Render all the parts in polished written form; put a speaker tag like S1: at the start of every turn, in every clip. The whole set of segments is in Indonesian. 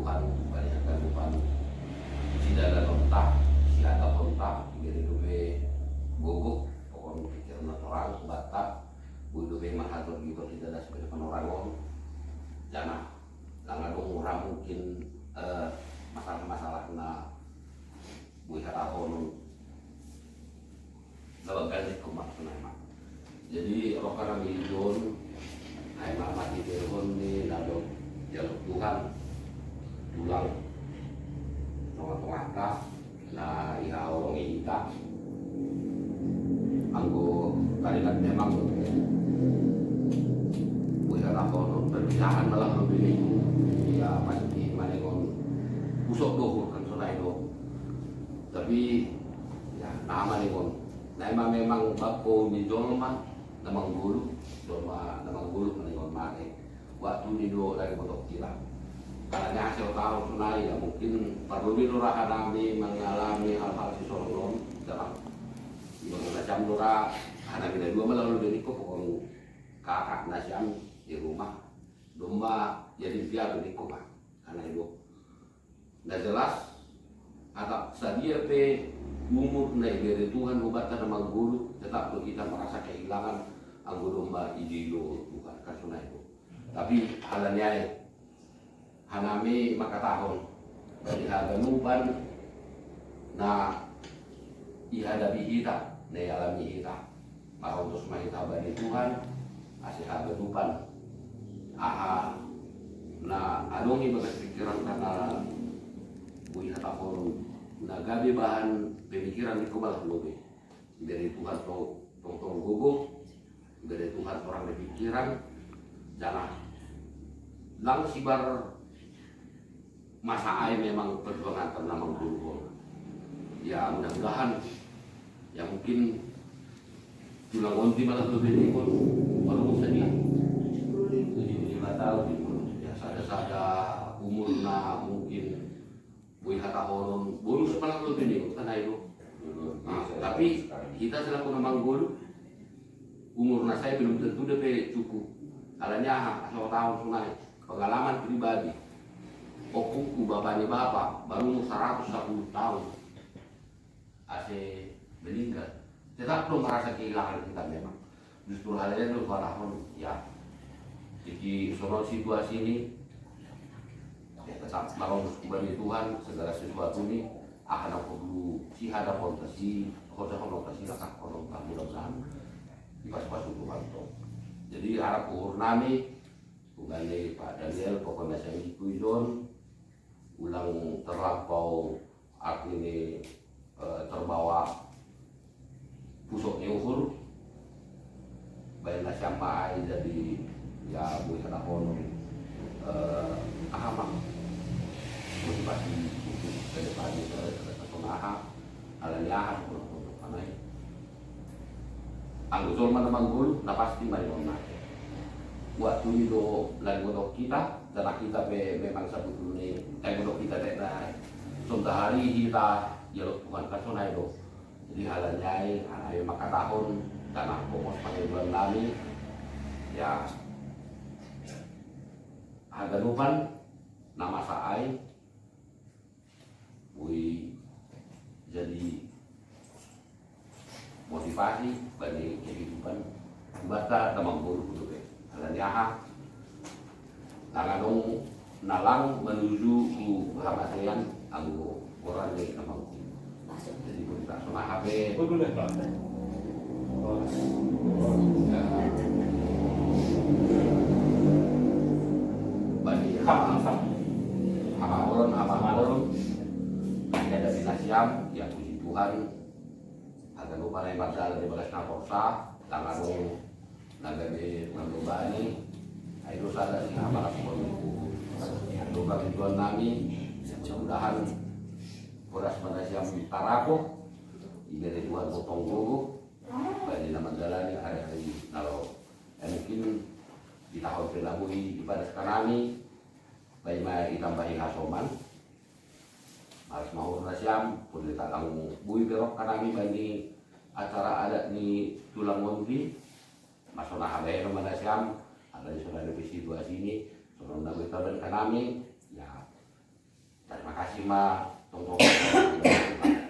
S1: Tuhan banyak kan Tuhan si dalam otak si ada otak jadi lebih gogok pokoknya pikiran orang batak butuh memang atur gitu tidak ada sebagai orang jangan dong orang mungkin masalah-masalah na buih tahun dalam kali kumat kenapa jadi roh karena milion hai mati telepon ni nado jalur Tuhan tulang tengah-tengah na iha orang kita anggo kalian memang buih tahun perpisahan malah lebih ya pasti mana kon usok dohur kan sonai do tapi ya nama nih kon nama memang bako bijol mah namang gulu doma namang gulu mana kon mane waktu di do dari botok kira karena hasil tahu sonai ya mungkin perlu nurahan kami mengalami hal-hal si sorong dalam macam nura anak kita dua malah dari kok pokoknya kakak nasiam di rumah domba jadi biar di koma karena itu nggak jelas atau sadia pe umur naik dari Tuhan obatkan sama guru tetap kita merasa kehilangan anggur domba ijilo bukan kasuna itu tapi halanya hanami maka tahun dari harga nuban nah ihadapi kita nih alami kita mau terus main tabani Tuhan asih harga nuban aha nah adong ini berpikiran karena buih tahun nah gabi bahan pemikiran di kubal lebih dari Tuhan tong gugup dari Tuhan orang berpikiran jangan lang sibar masa air memang perjuangan karena menggulung ya mudah-mudahan ya mungkin tulang onti malah lebih ikut baru saja 75 tahun ya sada umur na mungkin buih tahun bonus malah lebih nih karena itu tapi kita selaku memang guru umur saya belum tentu dapat cukup alanya asal tahun sungai pengalaman pribadi okuku bapaknya bapak baru 110 tahun asal meninggal tetap belum merasa kehilangan kita memang justru halnya itu tahun ya jadi soal situasi ini ya tetap kalau bagi Tuhan segala sesuatu ini akan aku dulu si ada kontasi lakak kolong mudah-mudahan pas-pas Tuhan toh jadi harap purnami bukan Pak Daniel pokoknya saya ikuidon ulang terlampau artinya terbawa pusoknya uhur baiklah sampai jadi ya buih tahun ahamah motivasi untuk ke depan ke kesonaha alanya untuk anai anggota mana guru na pasti mari mona waktu itu lain godok kita dan kita memang sebetulnya godok kita daerah sudah hari kita jalur Tuhan kasonai do jadi halanya ayo maka tahun tanah pokok pada bulan lami ya harga nupan nama saai wui jadi motivasi bagi kehidupan baca tamang guru gitu halanya langadong nalang menuju ke Hamasean anggo orang nih tamang jadi kita sama HP bagi apa orang ada binasiam ya puji Tuhan agar lupa naik badal di bagas nakorsa tanganung naga di nambani itu sadar sih apa aku lupa tujuan kami mudah-mudahan kuras binasiam tarako dari Tuhan potong gugu bagi nama jalan hari-hari kalau mungkin di tahun pelabui ibadah sekarang bayi mai ditambahi hasoman harus mau nasiam boleh takang bui berok karami bagi acara adat ni tulang monti masona habe no nasiam ada di sana di situasi ini soalnya nabi tahun kanami ya kasih mah tongkol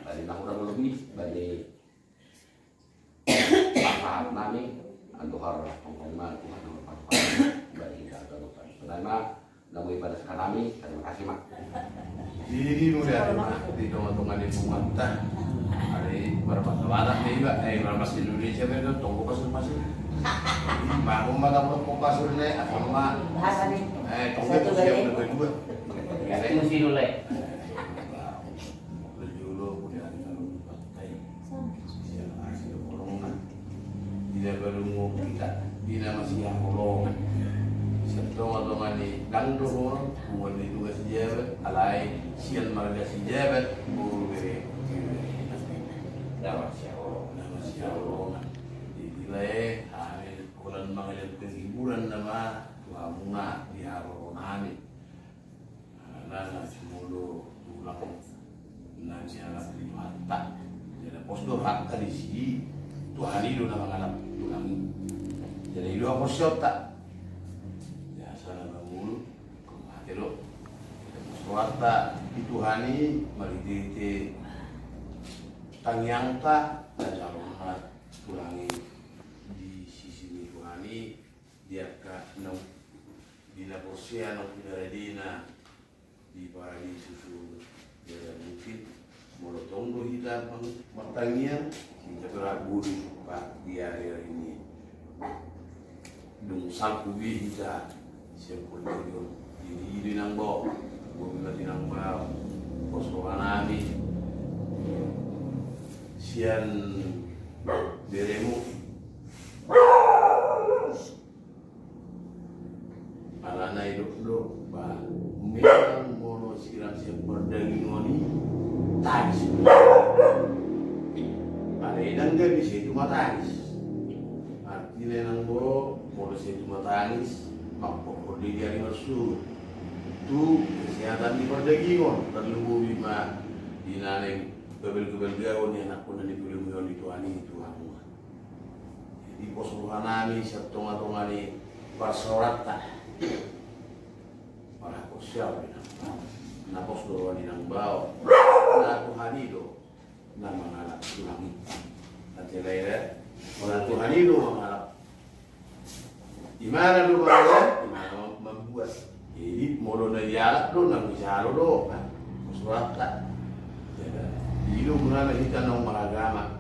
S1: dari kurang lebih dari pakat nami untuk harus tongkol mah Tuhan berpakat dari kita terutama pertama namun ibadah kami terima kasih mak
S2: Jadi mudah di tengah-tengah di bunga kita hari berapa lebaran nih mbak berapa Indonesia itu tunggu pasir bangun mata tunggu pasir nih atau mah tunggu itu siap berdua
S3: Fungsi dulu ya.
S2: dulu kemudian kalau pakai siap hasil kolongan tidak berumur kita tidak masih yang kolongan tong-tongan ni dangdo mo ni tugas jabat alai sian marga si jabat buru bere
S3: Dapat siapa?
S2: nama siapa dilai hari bulan mangalir kehiburan nama tuamunga di haronani nana simulu ulang nanti alat di hatta jadi posdo hatta di sini Tuhan itu nama ngalap tulang jadi dua posota Hello, suarta dituhani malidete tangyangta dan calonat tulangi di sisi tuhani dia ka nau dina porsia nau dina di paradiso susu dia mungkin molotong do kita matangnya kita beragu di pak dia hari ini dung salkubi kita siapun di nang bo bumi di nang bau posko anami sian beremu alana hidup do ba memang mono siram siap berdaging ngoni tangis ada edang gak bisa cuma tangis artinya nang bo mono siap cuma tangis makpok di jari mersu tu kesehatan di perdagingan terlalu bima dinane kebel-kebel gaun yang aku nanti boleh muyon itu ani itu aku jadi posuhanami setonga-tonga ni parsorata para kosial na pos do ni nang bao na tuhanido na mangalap tulang nanti lain orang tuhanido mangalap di mana do mangalap di mana membuat jadi modo na dialak do nang isalo do kan surat tak jadi lu muna kita nang maragama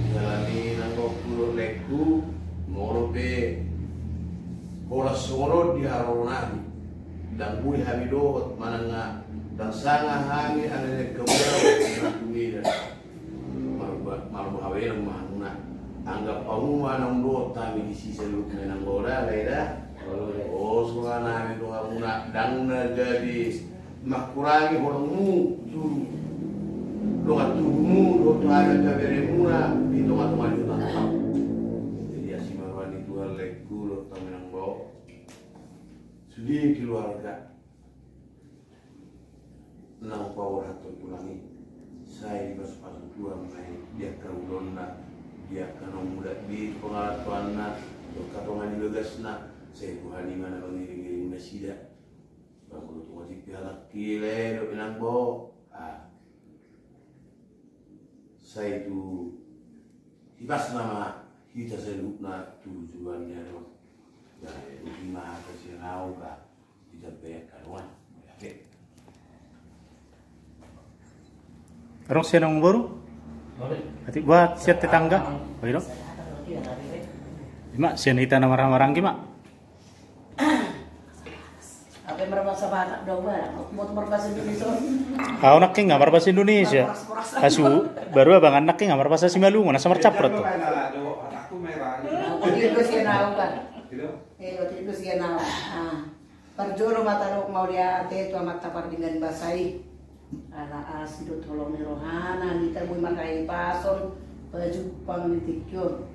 S2: jalani nang kulo leku moro pe bola soro di harona dan bui habido mananga dan sanga hangi ane kebara nang tumira malu hawe nang mahuna anggap panguma nang do tami di sisa lu nang gola leda oh suara itu muna dang jadi makurangi horongmu juru doa tubuhmu doa ada beremuna di tengah-tengah itu tangkap jadi asimarwan itu leku lo taminang bawa sudi keluarga nang power atau ulangi saya di pas-pas dua main dia kerudona dia kanong muda di pengalaman na katongan dilegasna saya Tuhan mana mengiring-iring nasida bangku tu wajib pihalak kile do pinang bo saya itu ibas nama kita selupna tujuannya do ya lima kasih nau ka kita bayar karuan oke
S4: Orang senang baru? Hati buat siat tetangga, baik dong. Mak sian kita nama marang-marang mak.
S5: Apa berbahasa Batak dong bang? Mau berbahasa Indonesia?
S4: Kau nak nggak berbahasa Indonesia? Kasu baru abang anak nggak berbahasa Simalungun, nasa mercaprot tuh.
S5: Aku itu sih tahu kan? Waktu itu sih tahu. Perjuru mata lu mau dia itu amat tapar dengan basai. Ala asido tolong rohana kita bui makai pason pajupang ditikyo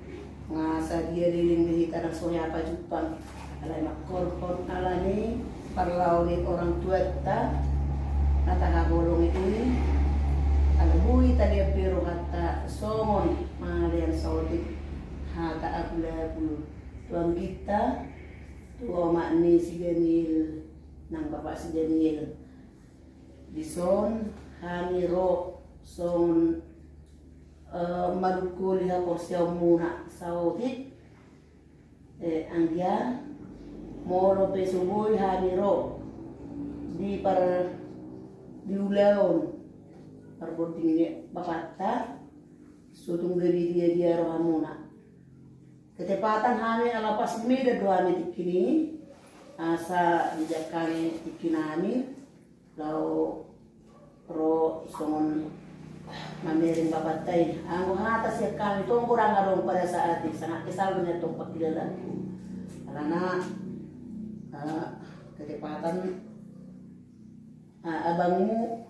S5: ngasa dia diling kita nak soya pajupang ala makorpon ala ni parlau ni orang tua ta nata golong itu ala bui tadi biru kata somon malian saudi hata akula pulu tuan kita tua makni si Ganil nang bapak si Ganil Dison Haniro son madukul ha korsiaw muna sautit angya moro pesuboy Haniro di par diulaon parbonting ni bapata sutung geri dia rohamuna ketepatan hami alapas mida doa mi tikini asa dijakane tikinami lau ro songon mamering babatay ang hata siya kami itong kurang arong pada saat ini sangat kesal niya itong pagkilalaku karena ketepatan abangmu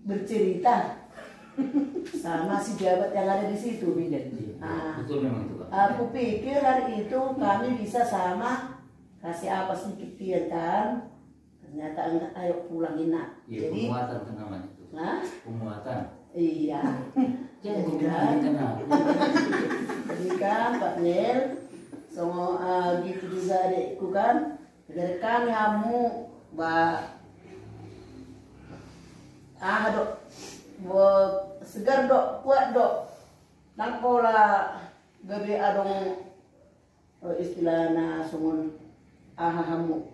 S5: bercerita sama si jabat yang ada di situ.
S3: Betul memang itu, Pak.
S5: Aku pikir hari itu kami bisa sama kasih apa sedikit pian kan, ternyata enggak, ayo pulangin nak.
S3: Iya,
S5: Jadi
S3: pemuatan kan namanya itu.
S5: Hah?
S3: Pemuatan.
S5: Iya.
S3: Jangan
S5: Jadi kan, jadi kan Pak Nel, so gitu juga adikku kan, dari kami kamu dok, segar dok, kuat dok, nang pola gabi adong istilahna sungun ahahamu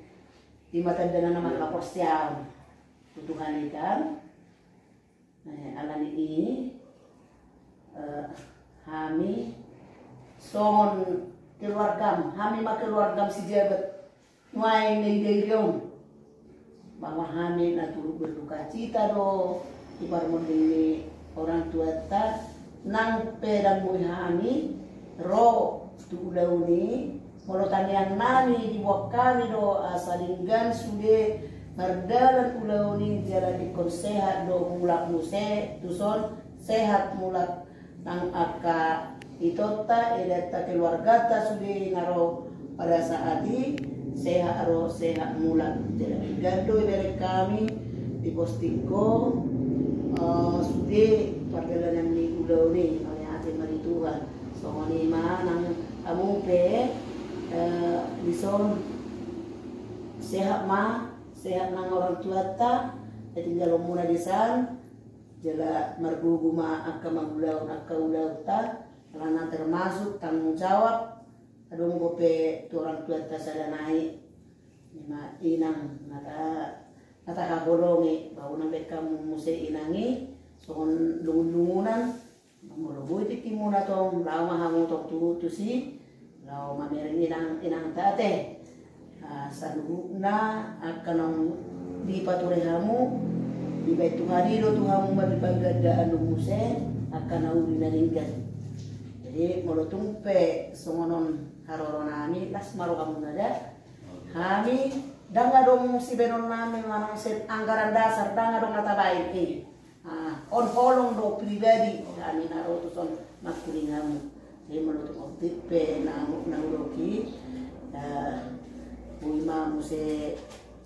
S5: di mata dana nama lapor siam tutuhan ikan alan ini kami songon keluargam kami mak keluargam si jabat nuai negerium bahwa kami naturu berduka cita do ibar ini orang tua ta nang pedang mui kami ro tu dauni molotan yang nami di kami do asalinggan sude mardalan ulauni jalan ikon sehat do mulak muse tuson sehat mulak nang aka itota edata keluarga ta sude ngaro pada saat ini sehat ro sehat mulak jalan gado dari kami di postingko sude perjalanan di ulauni oleh hati mari Tuhan soalnya nang amupe dison sehat sehat nang orang tua ta tinggal muna desan jala margugu ma akka magulau ta karena termasuk tanggung jawab adong gope tu orang tua ta sada naik lima inang nata kabolongi bau nang kamu muse inangi soon lungunan mangoloboy tikimuna tong lama hamu tong tu si lau mamering inang tate salugna akan di paturehamu di baitu hadiro tuhamu mabibagada anu muse akan nauli naringgan jadi molotung pe songonon haroronami las maru kamu nada kami danga dong si benon nami manang set anggaran dasar danga dong nata baik ini on holong do pribadi kami naro tuson makulingamu jadi menurut optik pe nauroki Uima muse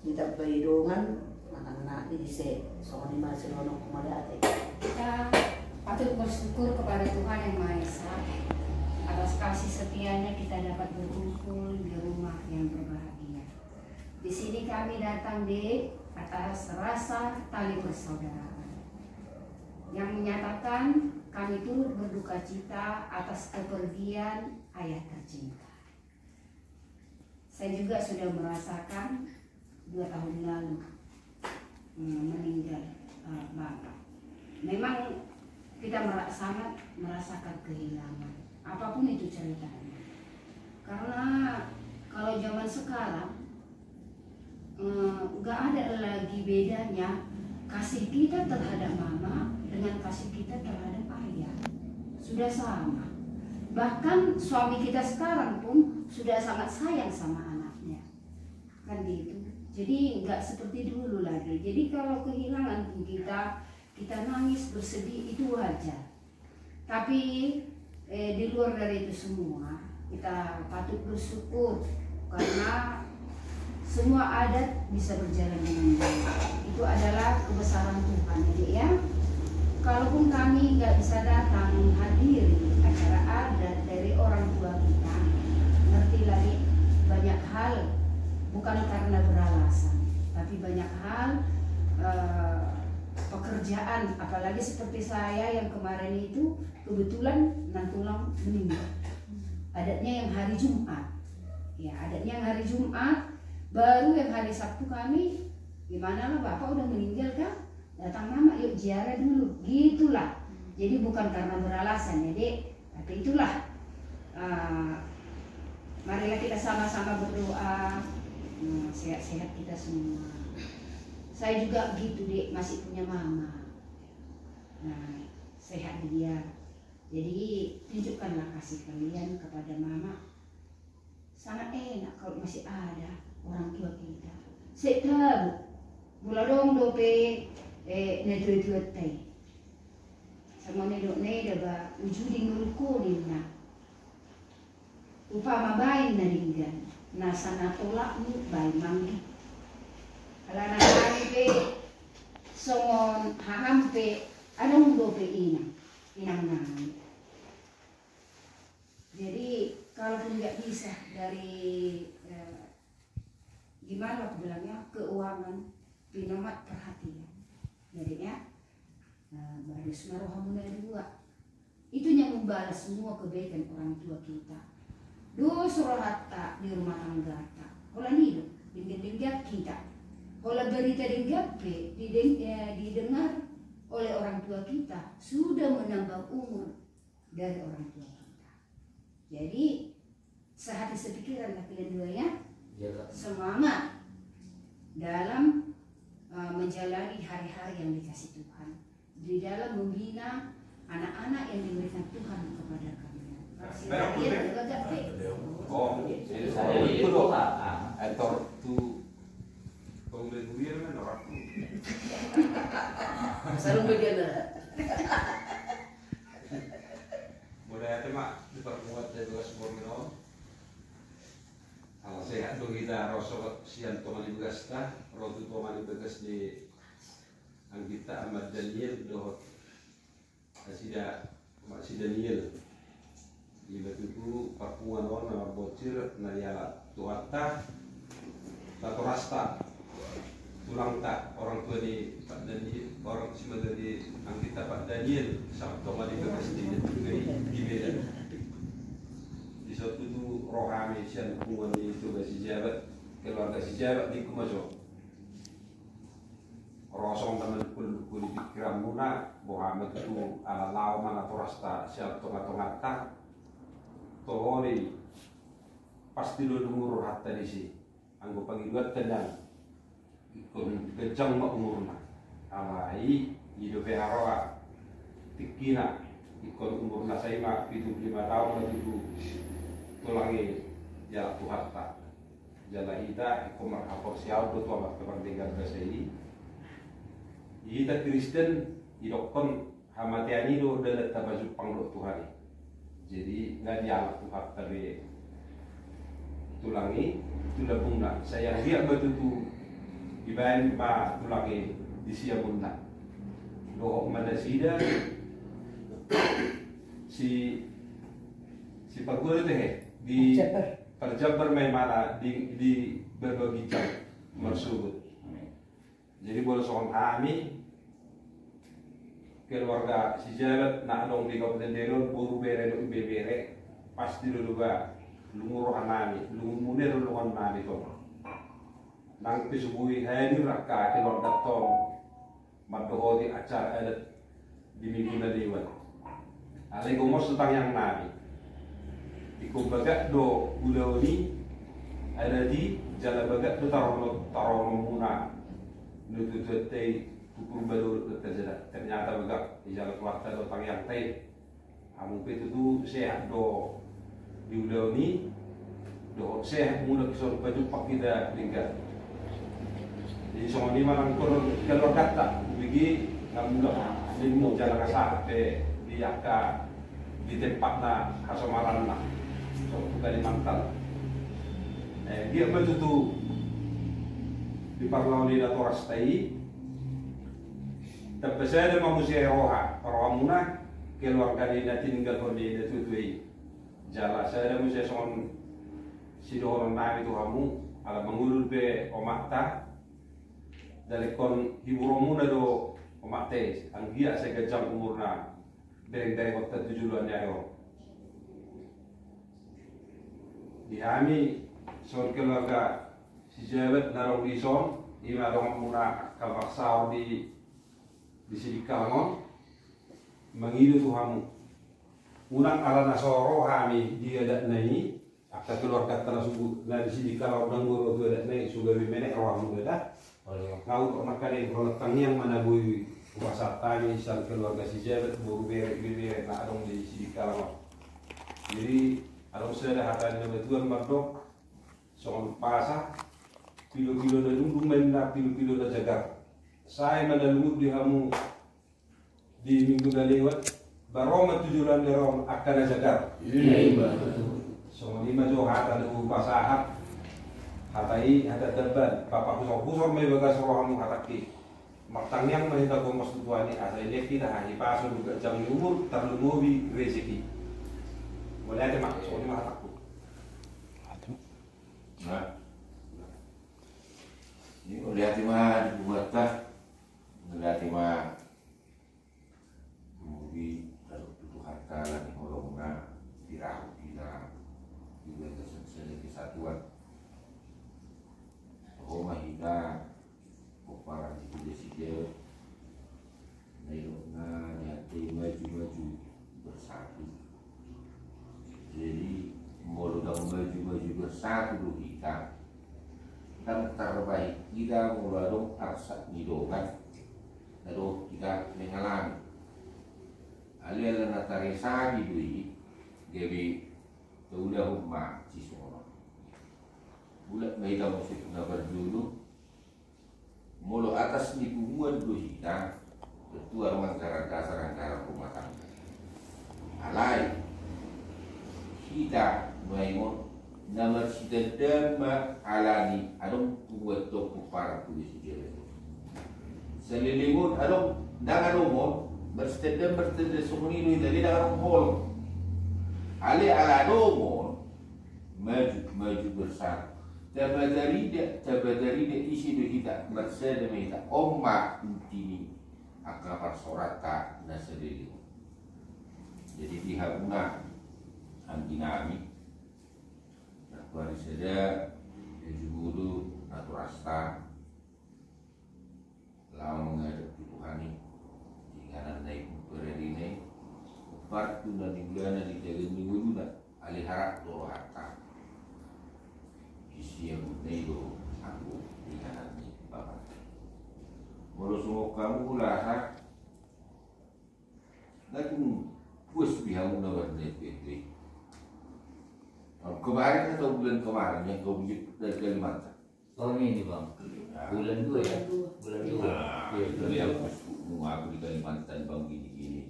S5: kita baidongan anak ise soalnya masih lono kembali ate.
S6: Kita patut bersyukur kepada Tuhan Yang Maha Esa atas kasih setianya kita dapat berkumpul di rumah yang berbahagia. Di sini kami datang di atas rasa tali persaudaraan yang menyatakan kami turut berduka cita atas kepergian ayah tercinta. Saya juga sudah merasakan 2 tahun lalu meninggal bapak. Memang kita sangat merasakan kehilangan, apapun itu ceritanya. Karena kalau zaman sekarang nggak ada lagi bedanya kasih kita terhadap mama dengan kasih kita terhadap ayah. Sudah sama. Bahkan suami kita sekarang pun sudah sangat sayang sama anaknya, kan gitu. Jadi nggak seperti dulu lagi. Jadi kalau kehilangan pun kita nangis bersedih itu wajar. Tapi di luar dari itu semua kita patut bersyukur karena semua adat bisa berjalan dengan baik. Itu adalah kebesaran Tuhan. Jadi ya, kalaupun kami nggak bisa datang menghadiri acara adat dari orang tua kita, ngerti lagi banyak hal bukan karena beralasan, tapi banyak hal pekerjaan, apalagi seperti saya yang kemarin itu kebetulan nantulang meninggal. Adatnya yang hari Jumat, ya adatnya yang hari Jumat, baru yang hari Sabtu kami, gimana lah bapak udah meninggal kan, datang mama yuk ziarah dulu, gitulah. Jadi bukan karena beralasan ya dek, tapi itulah. Marilah kita sama-sama berdoa, sehat-sehat kita semua. Saya juga gitu dek, masih punya mama, sehat dia. Jadi tunjukkanlah kasih kalian kepada mama. Sangat enak kalau masih ada orang tua kita. Saya tahu, mula dong dope nedut teh. Sama nedut ba ujudi ngulkunin na. Upama bayin na ringgan, nasa natolak mo bayin manggi. Ala na pe songon hahampe anong dope inang nangan. Jadi kalaupun nggak bisa dari gimana aku bilangnya keuangan pinomat perhatian. Jadinya baris marohamuna dua itu yang membalas semua kebaikan orang tua kita. Dosa hatta di rumah tangga ta. Kalau nido dinggat kita. Kalau berita dinggape didengar oleh orang tua kita sudah menambah umur dari orang tua kita. Jadi sehati sepikiran kalian dua ya, semangat dalam menjalani hari-hari yang dikasih Tuhan, di dalam membina anak-anak yang diberikan Tuhan kepada kalian.
S1: Jadi saya itu loh, etor tu pembelian kan orang tu.
S5: Selalu begini.
S1: Mulai itu mak diperkuat dari bekas borneo. Kalau sehat dong kita rosok sian tomani bekas ta, rotu tomani bekas di Anggita Ahmad Daniel doh masih Daniel. Di batu perpungan warna bocil naya tuata tato rasta tulang tak orang tua di Pak Daniel, orang semua dari Anggita Pak Daniel sama tomani bekas di Medan. Di suatu itu rohani sian hubungan itu si jabat keluarga si jabat di Kumaso rosong teman kul pikiran muna Muhammad itu ala lau mana torasta siap tonga tak tohori pasti dulu umur hatta di si anggo pangiluat tenang ikon kencang mak umurna alai hidup haroa tikina ikon umurna saya mak 75 tahun itu tulangi jalan Tuhan tak jalan ida ikomar hapor siau do tua mak kepentingan bahasa ini ida Kristen idokon hamatiani do dalat tabaju panglo Tuhan jadi nggak dialah Tuhan tapi tulangi tulah bunda saya lihat betul tu ibain ma tulangi di siang bunda dohok mana sida si pagul teh di perjabar main mana di berbagai jam mersubut. Jadi boleh soal kami keluarga si jabat nak dong di Kabupaten Delon buru bere do bebere pasti dulu ba lumuruhan nami lumune lumuruhan nami to. Nang pisubui hadir raka keluarga tong madohodi acara adat di minggu naliwan. Alai gomos tentang yang nami. Ikut bagat do ulau ni ada di jalan bagat do tarono muna nutut tei kukur baru ternyata bagat di jalan kuarta do tang yang tei amu itu tu sehat do di ulau ni do sehat muna kisah baju pak kita lingkar jadi semua ni malang kalau kata bagi ngamulah limu jalan kasar te di yakka di tempat na kasamaran na so Kalimantan dia betul di parlauli na torastai tapi saya ada manusia roha muna keluarga ni na tinggal ko ni na tutui jala saya ada manusia son sidoron na itu kamu ala mangulul be omata dalekon hiburomu na do
S7: pemate ang giya sa gajang umur na dereng-dereng waktu 7 bulan yayo. Di kami son keluarga si Jewet narong dison, ima dong muna kabaksaw di Sidikalangon, mengidu Tuhan unang ala nasoro kami dia dak nai, akta keluarga tanah suku na di Sidikalangon dan guru tu dak nai sugawi menek roham dah. Ngau kok makane roletang yang mana bui kuasa tani sang keluarga si Jewet buru bere na adong di Sidikalangon. Jadi kalau sudah hatan yang betuan mardok soal pasah kilo-kilo dan undung main kilo-kilo dan jagar. Saya mendalut di kamu di minggu dah lewat baroma 7 bulan derom akan jagar.
S3: Iya.
S7: So 5 jo hata du pasahat hatai hata deban papa kusor me bagas rohamu hataki. Maktang yang mahita ko mas tuani asa ini kita hahi paso juga jam umur terlumubi rezeki. Boleh ada mak, soalnya mah takut.
S2: Nah, ini lihat mah dibuat lah, lihat mah movie kalau tutup harta lagi holongna dirahu kita juga kesensen kesatuan. Rumah kita koparan itu desider, naiknya nyati maju bersatu. Jadi mulai maju bersatu dulu kita dan terbaik kita mulai dong arsa nidongan lalu kita mengalami alih-alih natarisa gitu jadi udah rumah siswa bulat mereka musik ngabar dulu mulai atas lingkungan dulu kita ketua rumah dasar rumah tangga alai kita mengenai nama sidang alani adong buat toko para tulis dia. Selilimun adong dangan umur berstedem sumuni dari dangan umur. Ali ala umur maju bersama. Tabadari dia isi kita bersama kita omma intini akapar sorata naselilimun. Jadi dihaguna antinami Tuhan saja Jujubulu Naturasta Lalu menghadap Tuhan jika naik beredine Upar tunda ninggana di jalan minggu alih harap loro harta isi yang menego aku di kanan ni bapak Walau semua kamu lah dan puas bihamu nawar net kemarin atau bulan kemarin yang kau bujuk dari Kalimantan?
S3: Tahun ini bang, bulan 2 ya? Bulan 2.
S2: Iya, aku di Kalimantan bang gini-gini.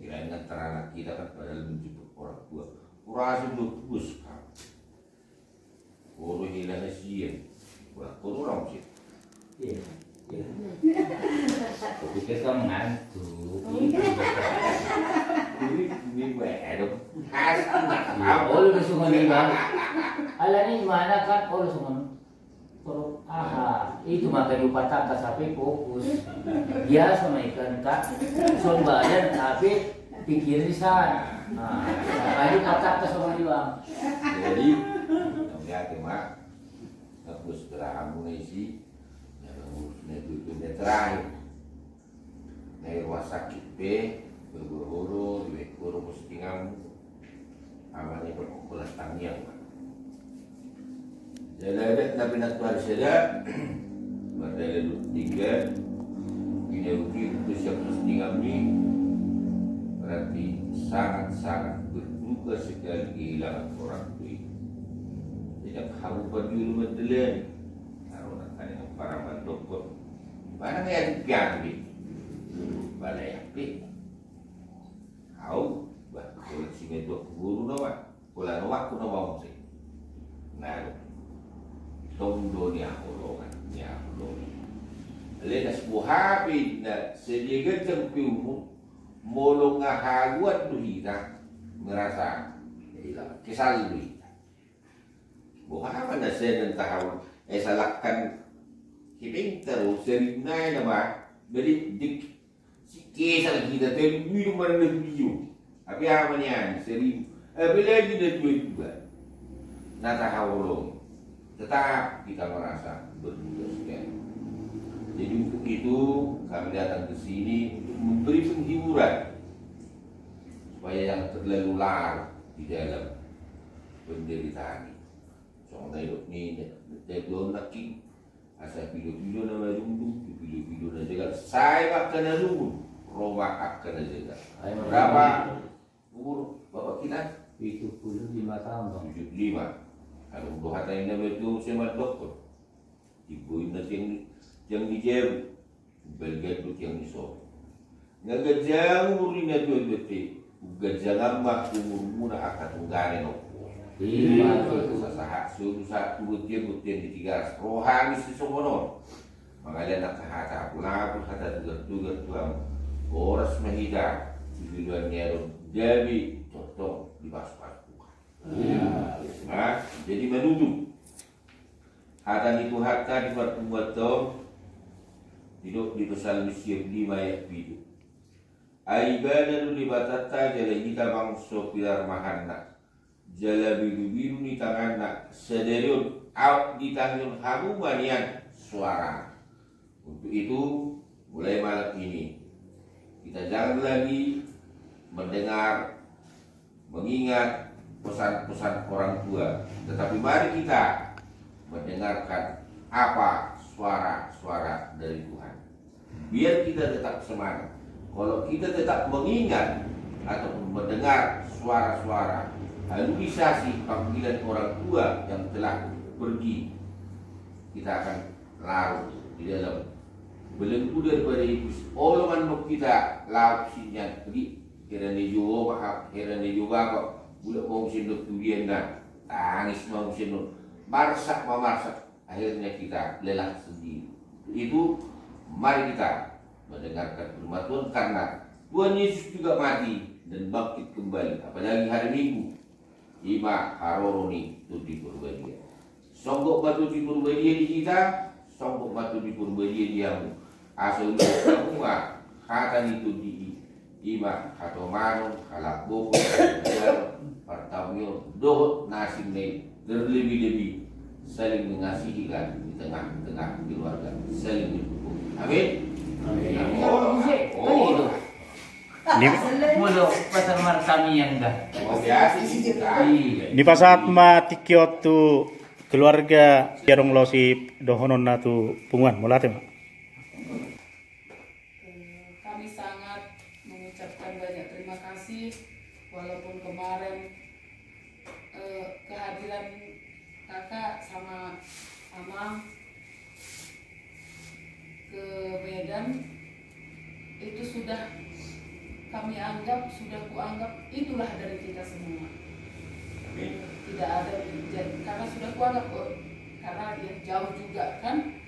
S2: Kirain antara anak kita kan padahal menjemput orang tua. Kurasa udah bus kan. Koro hilang siang, buat koro orang sih.
S3: Iya. Tapi kita mengantuk.
S2: Ini baru.
S3: Oh, lu sungan ni bang. Alah ni mana kan? Oh, lu sungan. Kalau itu makan lupa tak sampai fokus. Dia sama ikan kak, son badan tapi pikir di sana. Nah, itu kata sama dia bang.
S2: Jadi, lihat mak, aku setelah amunisi. Itu terakhir dari rumah sakit B berburu di buru postingan amalnya berkumpulan tanggiang jadi tapi nak tuan saya berdaya 3 ini rugi untuk siap postingan ini berarti sangat-sangat berduka sekali kehilangan orang itu tidak harus berjuru mendelan para pendukung mana yang diambil balai api kau koleksi medok guru nama pula nama aku nama sih nah tomdonya holongan ya holongan lenas buhabi na sediakan tempiumu molong ngahaguan duhita merasa kisah duhita buhabi na seden tahun salahkan Hibing terus dari nai nama beri dik Kisah kita terbiru mana biru. Tapi amannya 1000. Bila kita 2 juga. Nata hawlong. Tetap kita merasa bertugas sekali. Jadi untuk itu kami datang ke sini untuk memberi penghiburan supaya yang terlalu larut di dalam penderitaan ini. Soalnya hidup ini belum lagi. Asal video-video nama lumbu, video-video nama jaga. Saya bahkan ada lumbu, Roma akan ada jaga. Berapa umur bapak kita?
S3: 75 tahun dong.
S2: 75. Kalau udah hata ini nama itu sama dokter. Ibu ini yang dijauh, belga itu yang disok. Nggak gajah umur ini dua gajah lama umur muna akan tunggane no. Iya, sah susah butian di 300 rohani sesono. Makanya nak hata pula hata tugas tuang oras mahida tujuan nyeron jadi contoh di pas-pas jadi menuju hata itu hata di pertemuan hidup di pesan Mesir 5 ayat 7. Aibadan di batata jalan kita bangso pilar mahanna jala biru-biru ni tanganna sederiun out di tangan hamu manian suara. Untuk itu mulai malam ini kita jangan lagi mendengar mengingat pesan-pesan orang tua, tetapi mari kita mendengarkan apa suara-suara dari Tuhan. Biar kita tetap semangat. Kalau kita tetap mengingat atau mendengar suara-suara halusinasi panggilan orang tua yang telah pergi, kita akan larut di dalam belenggu daripada iblis. Olaman mau kita larut sinyan pergi kerana juga maaf kerana juga kok budak mau sindok tulian dan tangis mau sindok marsak memarsak, akhirnya kita lelah sendiri. Itu mari kita mendengarkan firman Tuhan karena Tuhan Yesus juga mati dan bangkit kembali. Apalagi hari Minggu, Ima haroroni tu di purbadia. Songgok batu di purbadia di kita, songgok batu di purbadia di yamu. Asal semua kata itu di Ima hatomano halak boko pertamio dohot nasim ne terlebih-lebih saling mengasihi kan di tengah-tengah keluarga, saling mendukung. Amin.
S3: Oh, itu. Mulu pasar markami yang dah.
S4: Di pasat matikyo tu keluarga yarong lo si dohonon na tu punguan mulate ma.
S8: Kami sangat mengucapkan banyak terima kasih walaupun kemarin kehadiran kakak sama Amang ke Medan itu sudah kami anggap, sudah kuanggap itulah dari kita semua. Tidak ada karena sudah kuanggap karena dia jauh juga kan.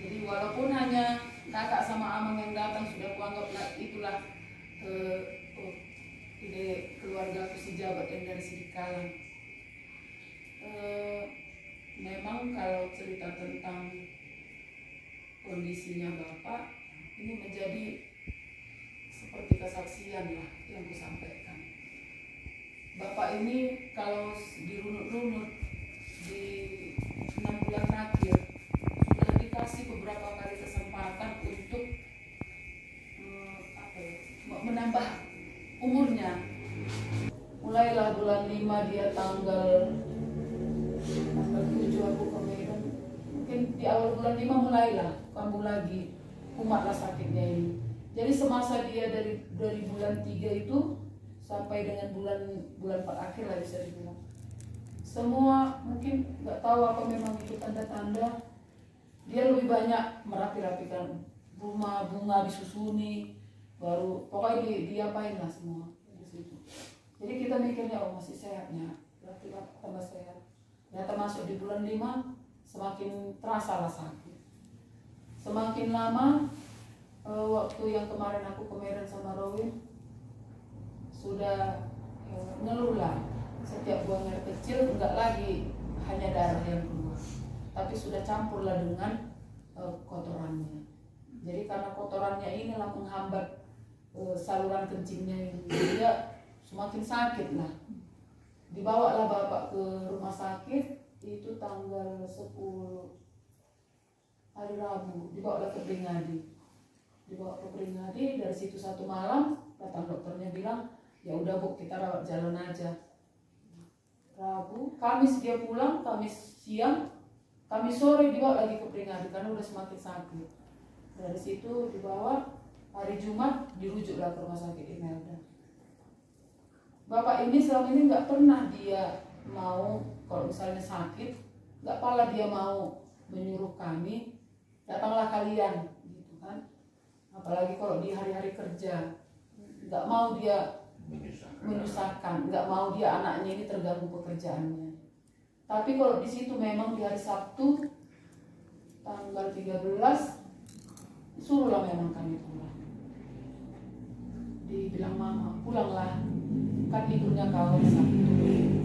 S8: Jadi walaupun hanya kakak sama Amang yang datang sudah kuanggap itulah ide keluarga si Jabat yang dari Sidikalang. Memang kalau cerita tentang kondisinya Bapak ini menjadi seperti kesaksian lah yang kusampaikan. Bapak ini kalau dirunut-runut di 6 bulan terakhir sudah dikasih beberapa kali kesempatan untuk menambah umurnya. Mulailah bulan 5 dia tanggal 7 aku ke Medan. Mungkin di awal bulan 5 mulailah kambuh lagi, kumatlah sakitnya ini. Jadi semasa dia dari bulan 3 itu sampai dengan bulan 4 akhir lah bisa dibilang. Semua mungkin nggak tahu apa memang itu tanda-tanda dia lebih banyak merapi-rapikan rumah, bunga disusuni, baru pokoknya diapain lah semua di situ. Jadi kita mikirnya oh masih sehatnya, berarti tambah sehat. Ternyata masuk di bulan 5 semakin terasa lah sakit. Semakin lama waktu yang kemarin aku ke Medan sama Rowin sudah ngeluh lah. Setiap buang air kecil enggak lagi hanya darah yang keluar, tapi sudah campurlah dengan kotorannya. Jadi karena kotorannya inilah menghambat saluran kencingnya ini, dia semakin sakit lah. Dibawalah bapak ke rumah sakit itu tanggal 10 hari Rabu, dibawalah ke Pringadi. Dibawa ke Pringadi, dari situ satu malam datang dokternya bilang ya udah Bu, kita rawat jalan aja. Rabu, Kamis dia pulang, Kamis siang, Kamis sore dibawa lagi ke Pringadi karena udah semakin sakit. Dari situ dibawa, hari Jumat dirujuklah ke rumah sakit Imelda. Bapak ini selama ini nggak pernah dia mau kalau misalnya sakit, nggak pernah dia mau menyuruh kami datanglah kalian, gitu kan. Apalagi kalau di hari-hari kerja, nggak mau dia menyusahkan, nggak mau dia anaknya ini terganggu pekerjaannya. Tapi kalau di situ memang di hari Sabtu tanggal 13 suruhlah memang kami pulang. Dibilang mama pulanglah, kan tidurnya kau hari Sabtu,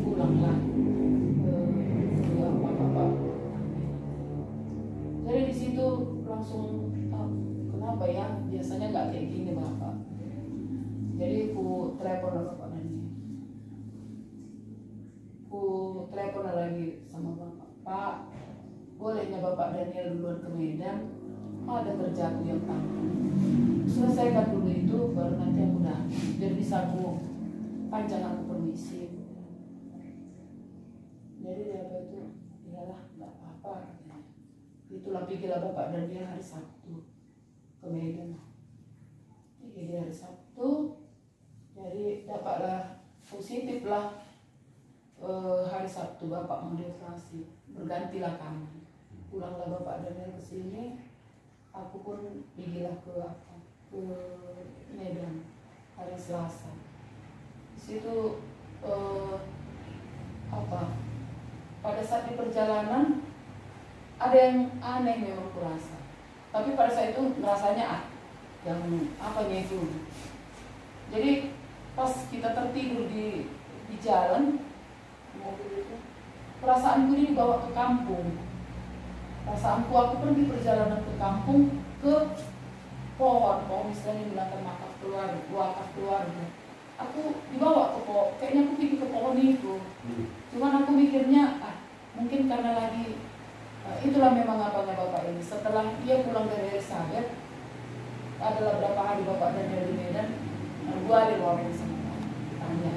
S8: pulanglah ke bapak-bapak. Jadi di situ langsung kenapa ya, biasanya nggak kayak gini bapak. Jadi ku telepon bapak Daniel, ku telepon lagi sama bapak, Pak, bolehnya bapak Daniel duluan ke Medan, ada kerjaku yang tanggung, selesaikan dulu itu baru nanti aku datang, biar bisa aku panjang aku permisi. Jadi dia apa itu, iyalah nggak apa-apa. Itulah pikirlah bapak Daniel hari Sabtu ke Medan. Jadi hari Sabtu, jadi dapatlah positif lah. Hari Sabtu bapak mau dioperasi, bergantilah kamar. Pulanglah bapak Daniel ke sini, aku pun pergilah ke Medan hari Selasa. Di situ pada saat di perjalanan ada yang aneh memang kurasa. Tapi pada saat itu rasanya yang apanya itu. Jadi pas kita tertidur di jalan mobil itu, perasaanku ini dibawa ke kampung. Perasaanku aku pergi perjalanan ke kampung, ke pohon misalnya bilangkan wakaf keluarga. Aku dibawa ke pohon, kayaknya aku pergi ke pohon itu. Cuman aku mikirnya mungkin karena lagi itulah memang apanya bapak ini. Setelah dia pulang dari Elizabeth, adalah berapa hari bapak dan dari Medan, gua ada orang sama tanya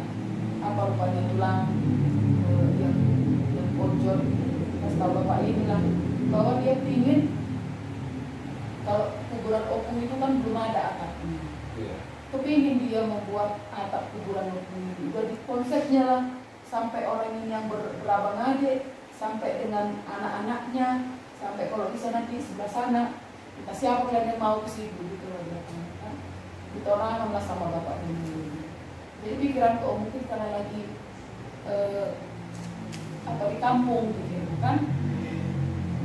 S8: apa rupanya tulang yang bocor. Pas tahu bapak ini lah bahwa dia pingin, kalau kuburan opung itu kan belum ada atapnya. Kepingin dia membuat atap kuburan opung itu. Jadi konsepnya lah sampai orang ini yang berabang adik, sampai dengan anak-anaknya, sampai kalau bisa nanti sebelah sana kita siapa kalian yang mau ke situ gitu loh kan. Kita orang lah sama bapak ini. Jadi pikiran kok mungkin karena lagi di kampung gitu kan,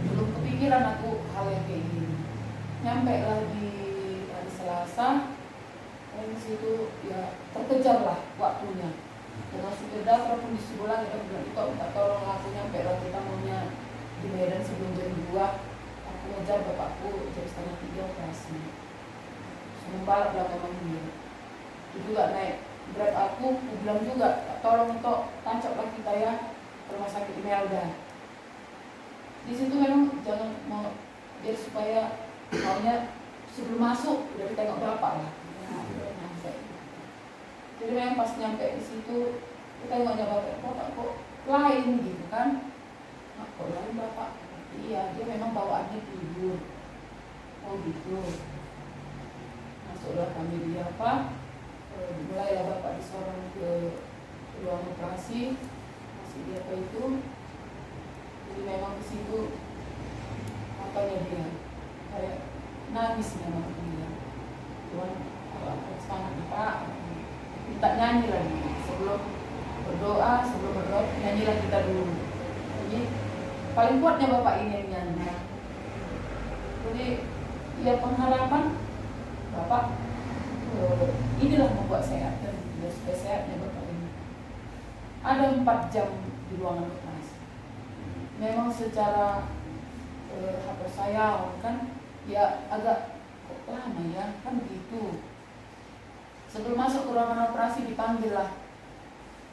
S8: belum kepikiran aku hal yang kayak gini. Nyampe lah di hari Selasa, di situ ya terkejar lah waktunya. Dengan supir daftar pun disuruh lagi, kita bilang kok minta tolong aku nyampe lah, kita maunya di Medan sebelum jam 2. Aku ngejar bapakku jam 2:30 operasi. Sebelum balik belakangan dia. Itu juga naik Grab aku bilang juga tolong untuk tancap lah kita ya ke rumah sakit Imelda. Di situ memang jangan mau biar supaya maunya sebelum masuk udah ditengok bapak lah. Jadi memang pas nyampe di situ kita tengoknya bapak kok lain gitu kan. Kok lain bapak? Iya, dia memang bawaannya tidur. Oh gitu. Masuklah kami di mulailah bapak disorong ke ruang operasi. Masih di itu. Jadi memang di situ apanya dia kayak nangis memang dia. Tuhan sangat pak. Minta nyanyi lagi sebelum berdoa, nyanyilah kita dulu. Jadi paling kuatnya bapak ini yang nyanyi. Jadi ya pengharapan bapak inilah membuat sehat dan supaya sehatnya bapak ini. Ada 4 jam di ruangan operasi. Memang secara saya kan ya agak lama ya kan gitu. Sebelum masuk ke ruangan operasi dipanggil lah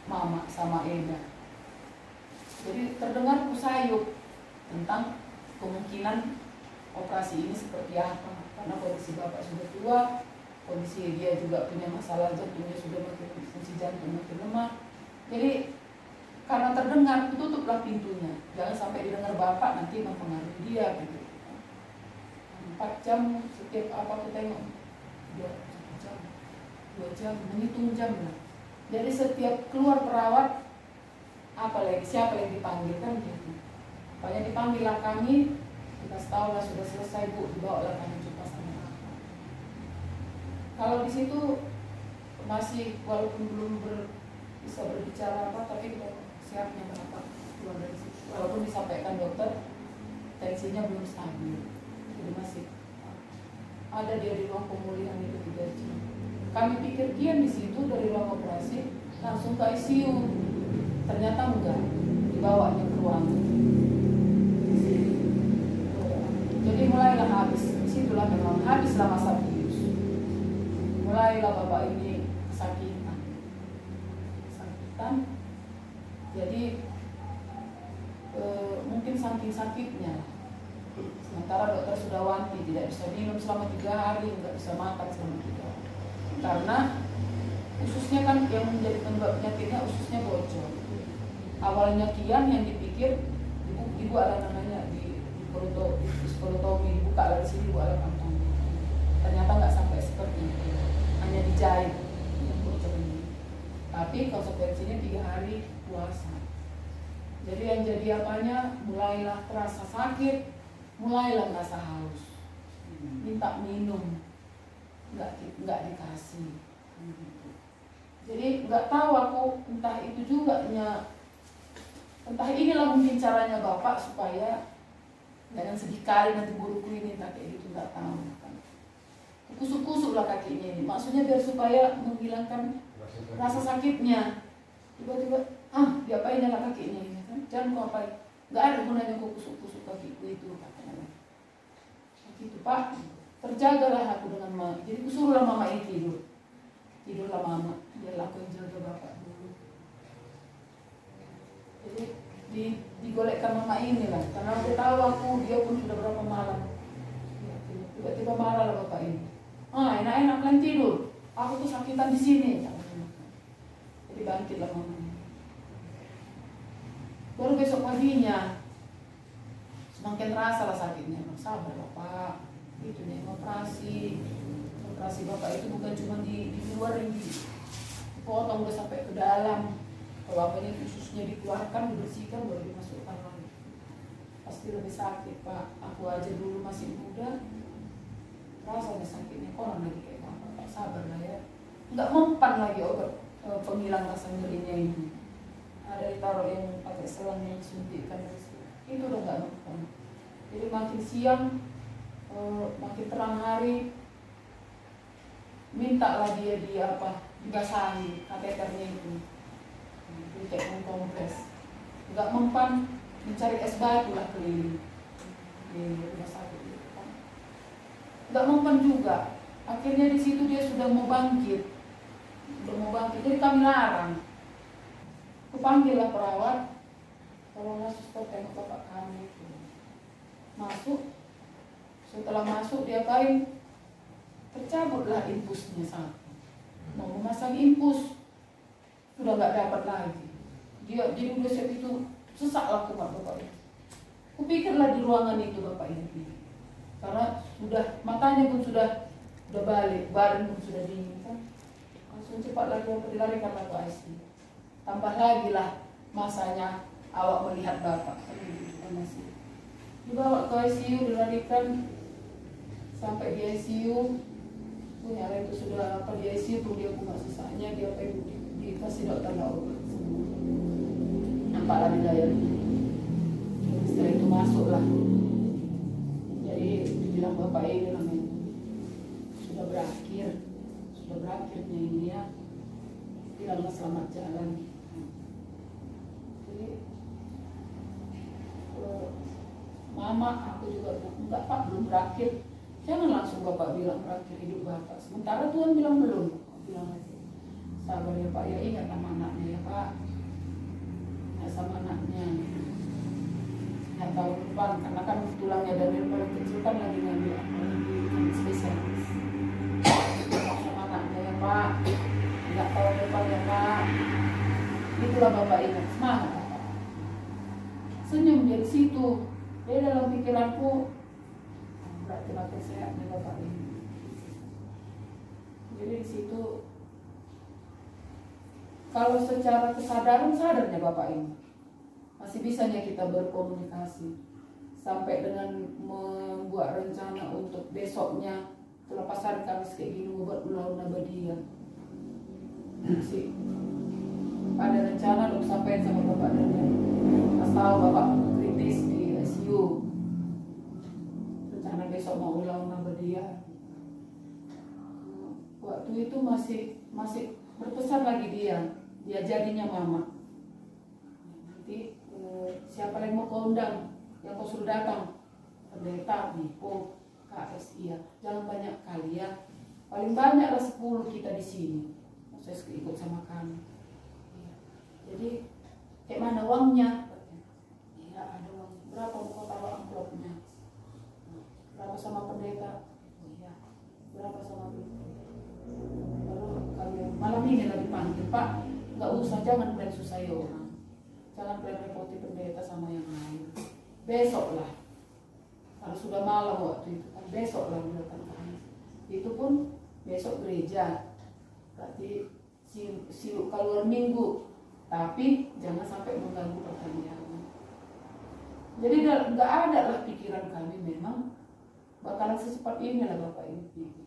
S8: Mama sama Eda. Jadi terdengar kusayup tentang kemungkinan operasi ini seperti apa. Karena kondisi bapak sudah tua, kondisi dia juga punya masalah jantungnya sudah makin, fungsi jantung makin lemah. Jadi karena terdengar, tutuplah pintunya. Jangan sampai didengar bapak nanti mempengaruhi dia gitu. 4 jam setiap apa kita tengok 2 jam, menghitung jam lah. Jadi setiap keluar perawat, apalagi siapa yang dipanggil kan gitu. Banyak dipanggil lah kami, kita tahu lah sudah selesai Bu, dibawa lah kami jumpa sama apa. Kalau di situ masih walaupun belum bisa berbicara apa, tapi kita siapnya berapa keluar dari situ. Walaupun disampaikan dokter, tensinya belum stabil, jadi masih ada dia di ruang pemulihan itu 3 jam. Kami pikir dia di situ dari ruang operasi langsung ke ICU, ternyata enggak, dibawanya ke ruang. Jadi mulailah habis, disitulah memang habislah masa bius. Mulailah bapak ini kesakitan. Jadi mungkin saking sakitnya. Sementara dokter sudah wanti tidak bisa minum selama 3 hari, nggak bisa makan selama 3 hari. Karena ususnya kan yang menjadi penyebab penyakitnya ususnya bocor. Awalnya kian yang dipikir ibu ada namanya di kolotomi, dibuka dari sini ibu ada kantong. Ternyata nggak sampai seperti itu, hanya dijahit yang bocor ini. Tapi konsekuensinya 3 hari puasa. Jadi yang jadi apanya, mulailah terasa sakit, mulailah merasa haus, minta minum, nggak dikasih. Jadi nggak tahu aku, entah itu juga entah inilah mungkin caranya bapak supaya jangan sedih kali nanti buruku ini kayak gitu, nggak tahu kan. Kusuk-kusuk lah kakinya ini, maksudnya biar supaya menghilangkan rasa sakitnya. Tiba-tiba diapain lah kakinya ini kan, jangan kau apain, nggak ada gunanya kau kusuk-kusuk kakiku itu katanya. Gitu Pak, terjagalah aku dengan mama. Jadi kusuruhlah mama ini tidurlah mama, biarlah aku yang jaga bapak dulu. Jadi digolekkan mama ini lah, karena udah tahu aku dia pun sudah berapa malam. Tiba-tiba marah lah bapak ini. Enak-enak kalian tidur, aku tuh sakitan di sini. Jadi bangkitlah mama. Baru besok paginya semakin terasa lah sakitnya. Sabar bapak, itu nih operasi bapak itu bukan cuma di luar yang dipotong udah sampai ke dalam. Kalau apanya khususnya dikeluarkan, dibersihkan, baru dimasukkan lagi. Pasti lebih sakit Pak. Aku aja dulu masih muda, rasanya sakitnya orang lagi kayak bapak. Sabar lah ya. Nggak mempan lagi obat penghilang rasa nyerinya ini. Ada ditaruh yang pakai selang yang disuntikkan itu udah nggak mempan. Jadi makin siang, makin terang hari, mintalah dia dibasahi kateternya itu, dicek kompres. Nggak mempan, mencari es batu lah keliling di rumah sakit itu kan. Nggak mempan juga. Akhirnya di situ dia sudah mau bangkit, jadi kami larang. Kupanggillah perawat, tolonglah suster tengok bapak kami. Masuk, setelah masuk dia kain, tercabutlah infusnya satu. Mau memasang infus, sudah nggak dapat lagi. Dia jadi udah set itu sesaklah kumat bapak ini. Kupikirlah di ruangan itu bapak ini, karena sudah matanya pun sudah balik, badan pun sudah dingin kan. Langsung cepat lagi dilarikan ke ICU. Tambah lagi lah masanya awak melihat bapak masih dibawa ke ICU, dilarikan sampai di ICU. Punya itu sudah apa di ICU pun dia kumat sisanya, dia dikasih dokter obat semua. Nampaklah di daya. Setelah itu masuklah. Jadi dibilang bapak ini namanya sudah berakhirnya ini ya. Bilanglah selamat jalan. Jadi mama aku juga bilang enggak Pak, belum berakhir. Jangan langsung bapak bilang berakhir hidup bapak. Sementara Tuhan bilang belum. bilang lagi, sabar ya Pak, ya ingat sama anaknya ya Pak, ya sama anaknya. Ya tahun depan, karena kan tulangnya dari paling kecil kan lagi ngambil lagi spesialis. Sama anaknya ya Pak, ingat tahun depan ya Pak. Itulah Bapak ingat, semangat Bapak. Senyum dari situ, dia dalam pikiranku, berarti makin sehat nih Bapak ini. Jadi di situ, kalau secara kesadaran sadarnya Bapak ini, masih bisanya kita berkomunikasi sampai dengan membuat rencana untuk besoknya selepas hari Kamis kayak gini membuat melawan Nabadiyah. Masih ada rencana untuk sampaikan sama Bapak Daniel. Pas tahu Bapak kritis di ICU, rencana besok mau ulang Nabadiyah. Waktu itu masih berpesan lagi dia jadinya mama. Nanti siapa yang mau kau undang, yang kau suruh datang, pendeta, bipo, KS, iya. Jangan banyak kali ya. Paling banyaklah 10 kita di sini. Saya ikut sama kami. Jadi kayak mana uangnya? Iya ada uang. Berapa mau kau taruh amplopnya? Berapa sama pendeta? Iya. Berapa sama bipo? Lalu kalian malam ini lagi panggil Pak, nggak usah, jangan plan susah orang, jangan plan repoti pendeta sama yang lain. Besok lah, kalau sudah malam waktu itu kan besok lah datang kami. Itu pun besok gereja, berarti si keluar minggu, tapi jangan sampai mengganggu pertanyaan. Jadi nggak ada lah pikiran kami memang bakalan secepat ini lah Bapak ini.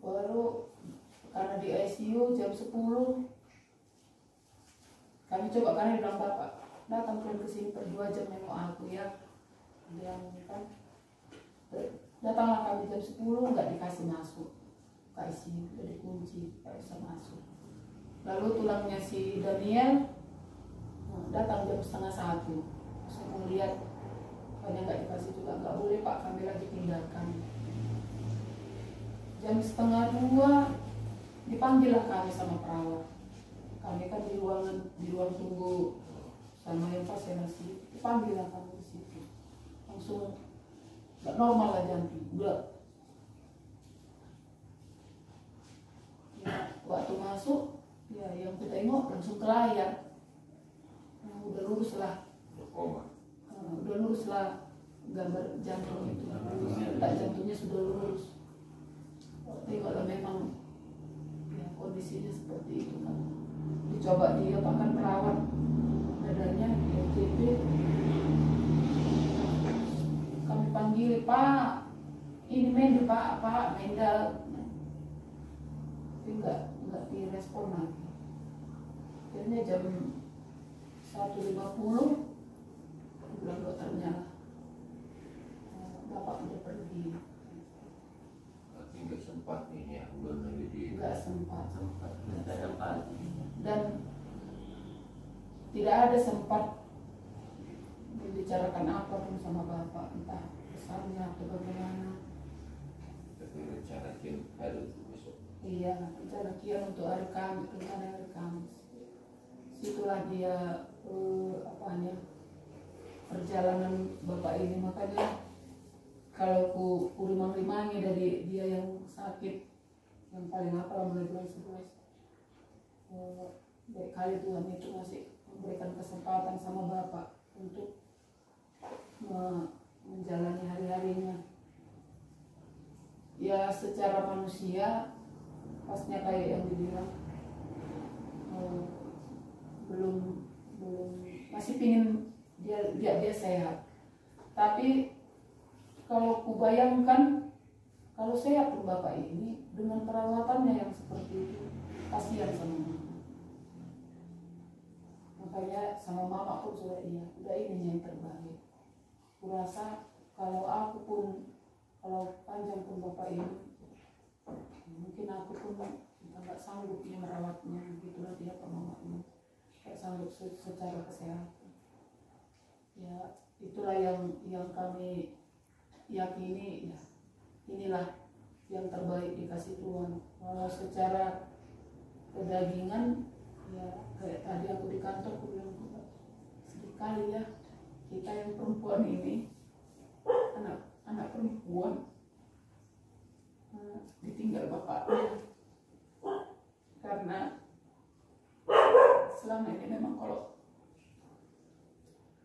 S8: Baru karena di ICU jam 10 kami coba, karena bilang Bapak datang ke sini per 2 jam nengok aku ya. Dia kan datanglah kami jam 10 nggak dikasih masuk ke ICU, udah dikunci, nggak bisa masuk. Lalu tulangnya si Daniel datang jam 12:30. Saya mau lihat, banyak nggak dikasih juga, nggak boleh Pak, kami lagi pindahkan. Jam 1:30 dipanggillah kami sama perawat. Kami kan di ruang tunggu sama yang pasien nasi. Dipanggillah kami di situ. Langsung nggak normal lah jantung. Ya, waktu masuk, ya yang ku tengok langsung ke layar. Udah lurus lah. Udah lurus lah gambar jantung itu. Tak jantungnya sudah lurus. Tapi kalau memang ya, kondisinya seperti itu kan, dicoba diapakan perawat dadanya di OTP, kami panggil Pak, ini Mendel Pak Mendel, tapi nggak direspon lagi. Akhirnya jam 1:50 bilang dokternya Bapak udah pergi.
S1: Nggak sempat ini ya,
S8: nggak sempat dan tidak ada sempat membicarakan apapun sama Bapak, entah pesannya atau bagaimana.
S1: Tapi rencana kian harus besok.
S8: Iya, rencana kian untuk hari Kamis, rencana hari Kamis. Situlah dia perjalanan Bapak ini, makanya kalau ku rimang-rimangi dari dia yang sakit, yang paling apa mulai bulan 11, baik kali Tuhan itu masih memberikan kesempatan sama Bapak untuk menjalani hari-harinya. Ya secara manusia, pasnya kayak yang dibilang, belum masih pingin dia sehat, tapi kalau ku bayangkan, kalau sehat pun Bapak ini dengan perawatannya yang seperti itu, kasihan sama Mama. Makanya sama Mama pun sudah ini yang terbaik. Ku rasa kalau aku pun, kalau panjang pun Bapak ini, mungkin aku pun nggak sanggup merawatnya, gitulah dia ke Mama ini, nggak sanggup secara kesehatan. Ya itulah yang kami yakini, ya inilah yang terbaik dikasih Tuhan. Kalau secara kedagingan ya kayak tadi aku di kantor aku bilang sedih kali ya kita yang perempuan ini, anak perempuan ditinggal bapaknya, karena selama ini memang kalau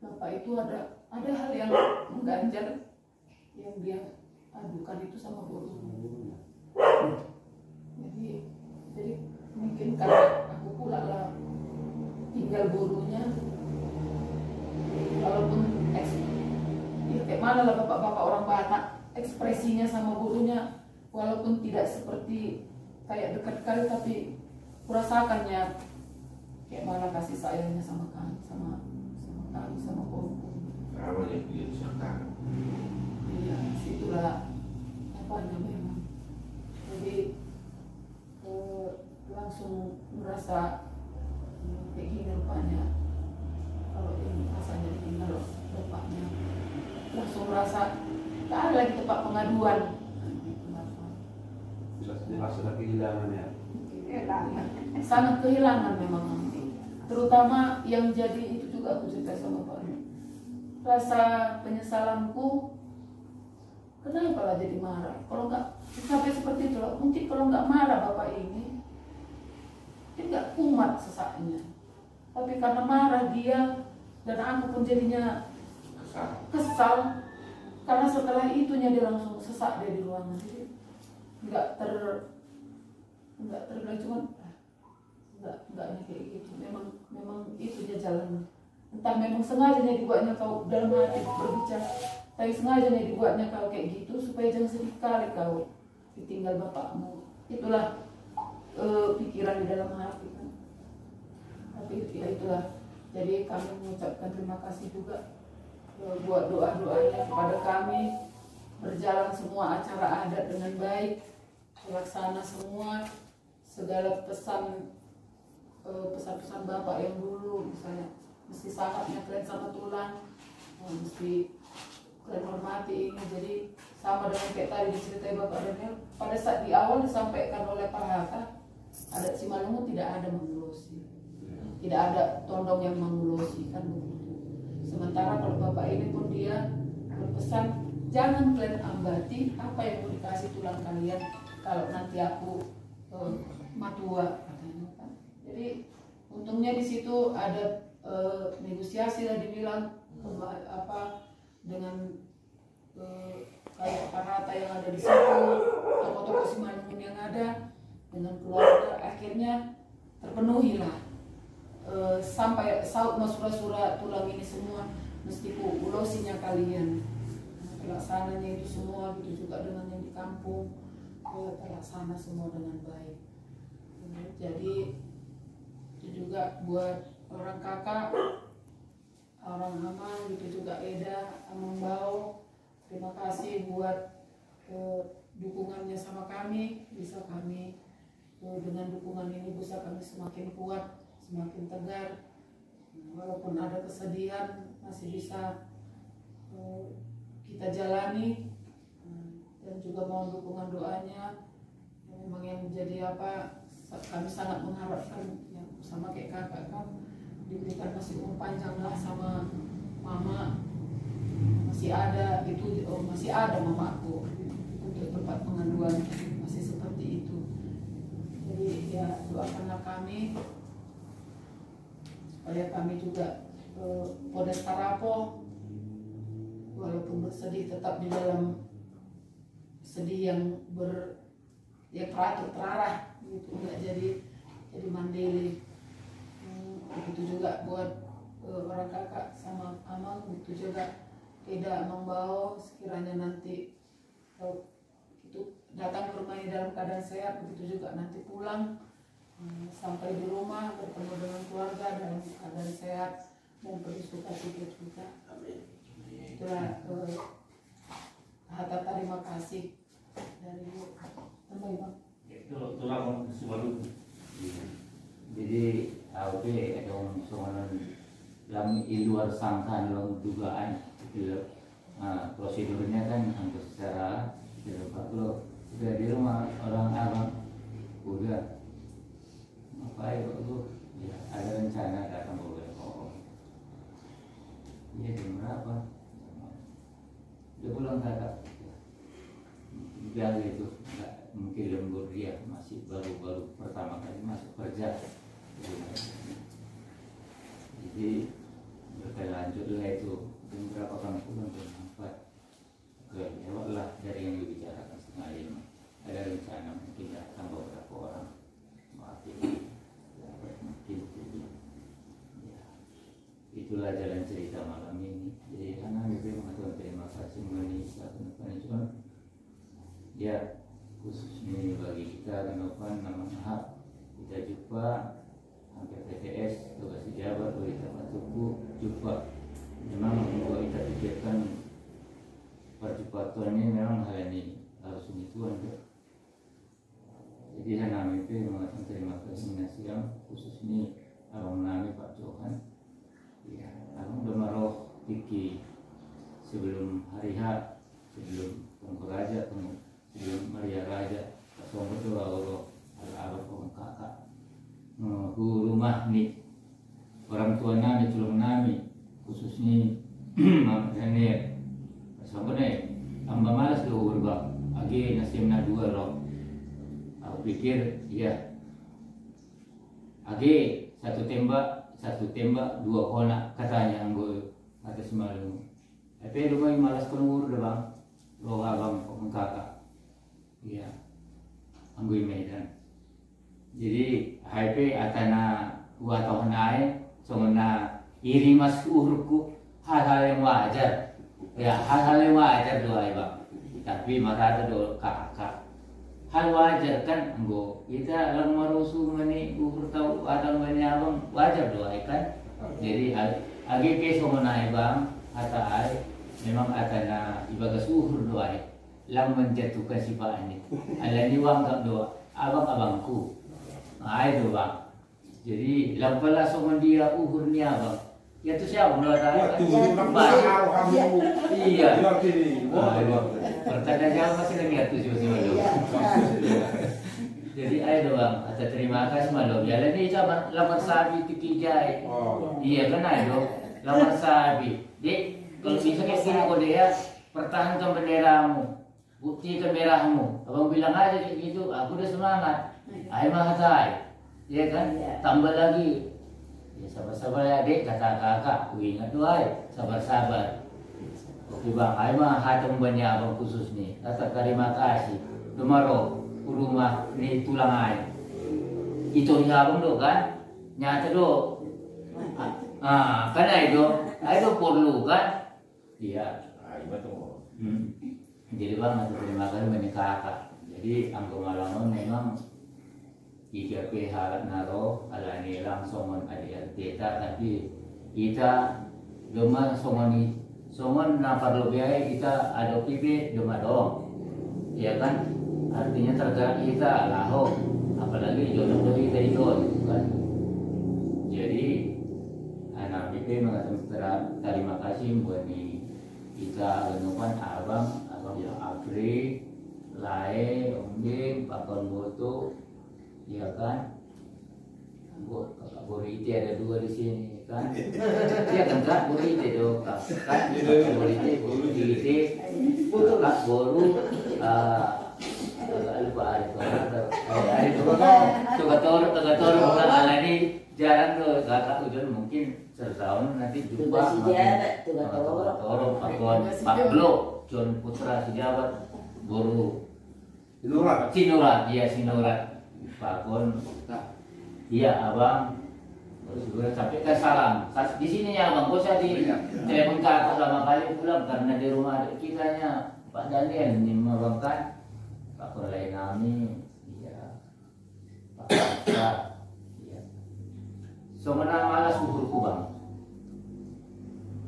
S8: bapak itu ada hal yang mengganjal yang dia adukan itu sama guru. Jadi mungkin karena aku pula lah tinggal gurunya, walaupun ya kayak mana lah bapak-bapak orang Batak ekspresinya sama gurunya, walaupun tidak seperti kayak dekat kali, tapi kurasakannya kayak mana kasih sayangnya sama kami, sama guru.
S2: Apa yang dia disertakan?
S8: Iya, situlah apa namanya. Jadi langsung merasa kayak gini rupanya kalau ini rasanya ditinggal bapaknya, langsung merasa tak ada lagi tempat pengaduan.
S7: Jelas sudah kehilangan ya.
S8: Sangat kehilangan memang, terutama yang jadi itu juga aku cerita sama Pak. Rasa penyesalanku, kenapa lah jadi marah? Kalau nggak sampai seperti itu, mungkin kalau nggak marah bapak ini, dia nggak kumat sesaknya. Tapi karena marah dia dan aku pun jadinya kesal. Karena setelah itunya dia langsung sesak dia di ruangan. Jadi nggak terbilang cuman nggak kayak gitu. Memang itu dia jalan. Entah memang sengajanya dibuatnya kau dalam hati berbicara, tapi sengajanya dibuatnya kau kayak gitu supaya jangan sedih kali kau ditinggal bapakmu. Itulah pikiran di dalam hati kan. Tapi ya itulah. Jadi kami mengucapkan terima kasih juga buat doa-doanya kepada kami, berjalan semua acara adat dengan baik, terlaksana semua, segala pesan-pesan bapak yang dulu misalnya mesti sahatnya kalian sama tulang, mesti kalian hormati ini. Jadi sama dengan kayak tadi diceritain Bapak Daniel, pada saat di awal disampaikan oleh Pak Haka, adat Simalungun tidak ada mengulosi, tidak ada tondong yang mengulosi kan begitu. Sementara kalau Bapak ini pun dia berpesan, jangan kalian ambati apa yang mau dikasih tulang kalian kalau nanti aku matua katanya kan. Jadi untungnya di situ ada negosiasi lah dibilang apa dengan kayak Parata yang ada di situ, tokoh-tokoh Simalungun yang ada dengan keluarga, akhirnya terpenuhi lah sampai saut masura-sura tulang ini semua mesti ulosinya kalian, pelaksananya itu semua gitu juga dengan yang di kampung terlaksana semua dengan baik. Jadi itu juga buat orang kakak, orang aman gitu juga Eda, Amang Bau, terima kasih buat dukungannya sama kami. Bisa kami dengan dukungan ini bisa kami semakin kuat, semakin tegar. Walaupun ada kesedihan masih bisa kita jalani, dan juga mau dukungan doanya. Memang yang menjadi apa, kami sangat mengharapkan yang sama kayak kakak kan, diberikan masih umur panjang lah sama mama, masih ada itu, masih ada mamaku untuk tempat pengaduan, masih seperti itu. Jadi ya doakanlah kami supaya kami juga Polres Tarapo walaupun bersedih tetap di dalam sedih yang teratur terarah gitu, nggak jadi mandiri. Begitu juga buat orang kakak sama Amang, begitu juga Eda, Amang Bao, sekiranya nanti itu datang ke rumah ini dalam keadaan sehat, begitu juga nanti pulang sampai di rumah bertemu dengan keluarga dalam keadaan sehat dan penuh sukacita juga. Itulah kata terima kasih dari tambah Bang.
S3: Itu tulang Simalungun. Jadi AOP atau soalan yang di luar sangka dalam dugaan gitu. Nah, prosedurnya kan hampir secara kalau Sudah di rumah orang abang udah ngapain kok ya ada rencana datang beberapa orang. Iya jam berapa? Udah pulang kakak. Biar itu nggak mungkin lembur dia masih baru pertama kali masuk kerja. Jadi berlanjut lah itu jam berapa kamu pulang jam 4. Lewatlah dari yang dibicarakan setengah 5. Ada rencana mungkin datang beberapa orang. Maaf ini mungkin ya, itulah jalan cerita malam ini. Jadi karena itu terima kasih mengenai penonton ya khususnya bagi kita kenapa nama kita jumpa hampir TTS tugas jabat kita patuku jumpa memang untuk kita pikirkan percepatan ini memang hal ini harus dituan ya. Jadi kami itu mengatakan terima kasih siang khususnya abang nami Pak Johan ya abang Demaroh Tiki sebelum hari H sebelum Raja sebelum Maria Raja pasong betul Allah al-arab kakak rumah nih orang tua nami tulung nami khususnya Mama Daniel sampai tambah malas dulu berbang agi nasimna 2 loh aku pikir ya agi satu tembak 2 kona katanya anggo atas malu tapi rumah malas keluar deh bang lo abang kakak ya anggo Medan jadi HP atana tahun naik songona iri mas urku hal-hal yang wajar ya hal-hal yang wajar doa bang tapi maka ada kakak hal wajar kan anggo kita lang marusu mani uhur tahu ada mani abang wajar doa kan jadi agi ke songona bang atai memang atana ibagas uhur doa lang menjatuhkan sifat ini alani wanggap doa abang-abangku itu bang jadi lampala sama dia uhurnya bang ya itu siapa menurut iya pertanyaan siapa masih lagi atuh jadi ayo bang atau terima kasih malu jalan ini coba lamar sabi tikijai iya kan ayo lamar sabi dek kalau bisa kayak gini kode ya pertahankan benderamu buktikan merahmu abang bilang aja kayak gitu aku udah semangat ayo mahatai ya kan tambah lagi ya sabar-sabar ya dek kata kakak ingat doa sabar-sabar oke bang ayo mah hatem banyak abang khusus nih kata terima kasih Demaro rumah ini tulang air itu ya abang do kan nyata do kan itu perlu kan iya betul jadi bang terima kasih banyak kakak jadi anggo malamon memang jika pihak naro ala ni langsung ada data tapi kita demar songon na perlu biaya kita ada PB demar dong ya kan artinya tergerak kita laho apalagi jodoh kita itu kan jadi anak PB mengatakan terima kasih buat ni kita menemukan abang yang Afri Lae Ombing Pakon Boto ya kan, kakak Borite ada 2 di sini kan, iya kan kak Borite dong kan, Borite, kakak Boru, agak lupa ada Tugatoro bukan ala ini jarang tuh kakak udah mungkin setahun nanti jumpa Tugatoro, Pak Blo, John Putra Sejabat, Boru, Sinurat, iya Sinurat. Pakon, iya abang, sudah sampaikan salam. Di sini ya abang, bos di telepon kakak lama kali pulang karena di rumah adik kitanya Pak Daniel ini mengabangkan Pakon lain kami, iya Pak Kakak, iya. So mana malas ukurku bang.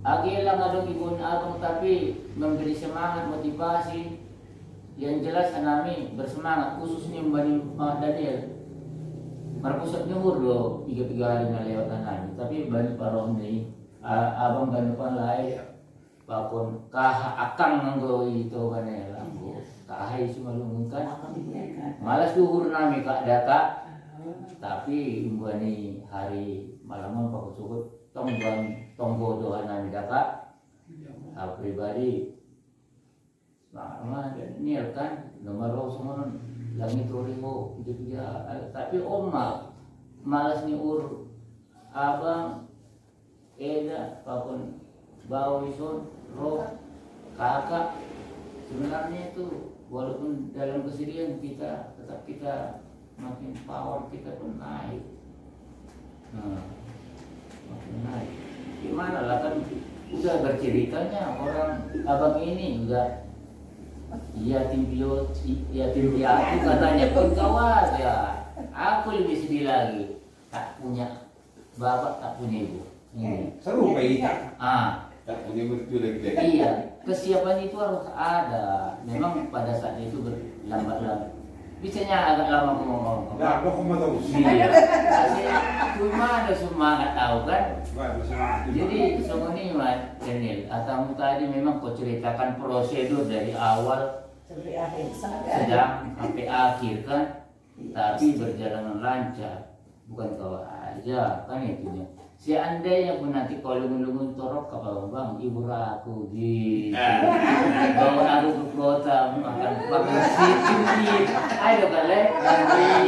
S3: Agi lang adong ibon abang tapi memberi semangat motivasi. Yang jelas anami bersemangat khususnya membanding Pak Daniel marpusat nyuhur do 3 hari na lewat anami tapi banyak parong ni abang ganupan lain pakon kah akang nganggo itu kanela Kak Hai cuma lumungkan. Malas duhur nami Kak Data. Tapi imbani hari malaman Pak Sukut tong bodohan nami Data. Pribadi lama niat kan nomor semua langit uriho itu dia. Tapi malas nih abang Eda apapun bau ison roh kakak sebenarnya itu walaupun dalam kesedihan kita tetap kita makin power kita pun naik. Makin naik gimana lah kan udah berceritanya orang abang ini enggak yatim piatu katanya pun kawan ya. Aku lebih sedih lagi tak punya bapak tak punya ibu.
S7: Seru kayak kita.
S2: Tak punya mertua lagi.
S3: Iya, kesiapan itu harus ada. Memang pada saat itu berlambat-lambat. Bisanya agak lama ngomong.
S7: Dah, kok mau tahu?
S3: Iya. Cuma ada semangat tahu kan? Jadi semua ini Mas Daniel, atau tadi memang kau ceritakan prosedur dari awal sedang sampai akhir kan? Tapi berjalan lancar, bukan kau aja kan itunya. Seandainya pun nanti kalau lungun-lungun torok ke bang, ibu aku gitu, bawa aku ke kota makan pakai sedikit, ayo kali,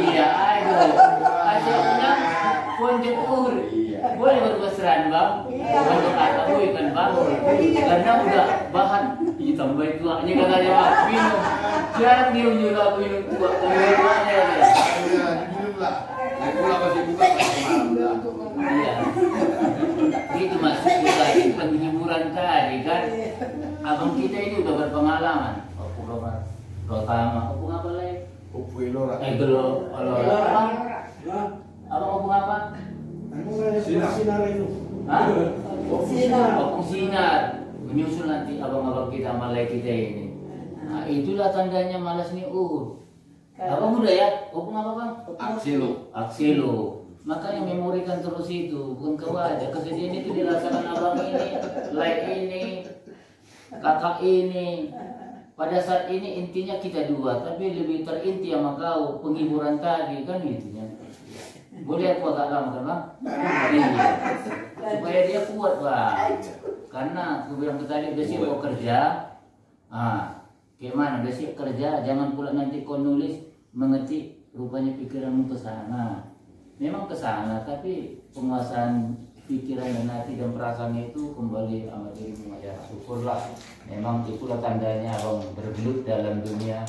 S3: iya, ayo, asyiknya ponjur, boleh bermesraan bang, untuk aku ikan bang, karena udah bahan ditambah tuanya katanya bang, minum, jarang dia nyuruh aku minum tua, tuanya
S2: Minum lah. Aku lah masih buka malam.
S3: Iya. Itu masuk juga penghiburan tadi kan. Abang kita ini udah berpengalaman. Pertama, opung apa lagi?
S2: Opung elora.
S3: Gelo, abang opung apa?
S7: Sinar
S5: itu.
S3: Hah?
S5: Sinar.
S3: Opung sinar. Menyusul nanti abang-abang kita malai kita ini. Nah, itulah tandanya malas nih Abang udah ya? Opung apa bang? Akselo. Makanya memorikan terus itu, bukan kau aja. Kesedihan itu dirasakan abang ini, like ini, kakak ini. Pada saat ini intinya kita dua, tapi lebih terinti sama kau penghiburan tadi kan intinya. Boleh aku agak lama kan bang? Iya. Supaya dia kuat bang. Karena aku bilang tadi udah siap kau kerja. Gimana udah siap kerja? Jangan pula nanti kau nulis mengetik rupanya pikiranmu ke sana. Memang ke sana, tapi penguasaan pikiran dan hati dan perasaan itu kembali sama dirimu aja. Syukurlah. Memang itulah tandanya abang bergelut dalam dunia